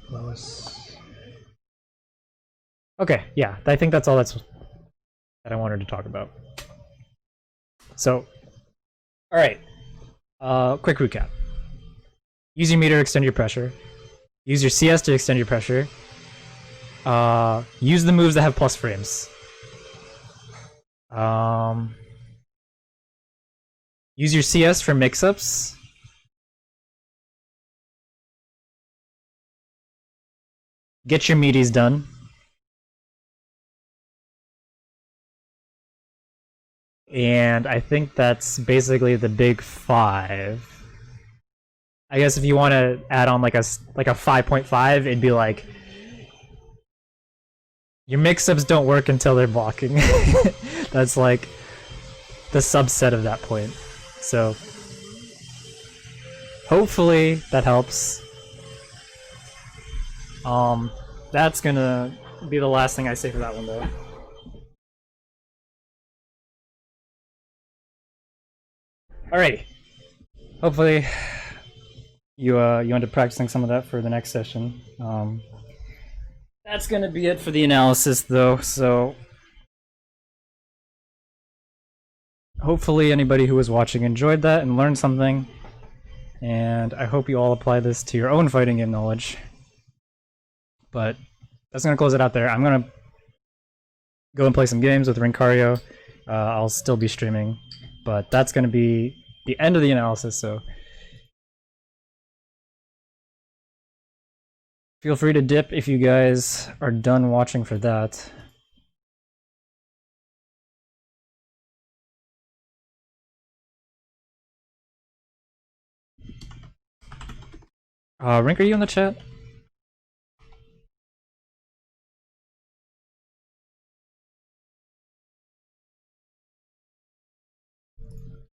Plus. Okay, yeah, I think that's all that I wanted to talk about. So, alright. Quick recap. Use your meter to extend your pressure. Use your CS to extend your pressure. Use the moves that have plus frames. Use your CS for mix-ups. Get your meaties done. And I think that's basically the big 5. I guess if you want to add on like a 5.5, it'd be like your mix-ups don't work until they're blocking. That's like the subset of that point. So hopefully that helps. That's gonna be the last thing I say for that one though. Alrighty. Hopefully you end up practicing some of that for the next session. That's gonna be it for the analysis though, so hopefully anybody who was watching enjoyed that and learned something, and I hope you all apply this to your own fighting game knowledge. But that's gonna close it out there. I'm gonna go and play some games with Rincario. I'll still be streaming, but that's gonna be the end of the analysis, so feel free to dip if you guys are done watching for that. Rink, are you in the chat?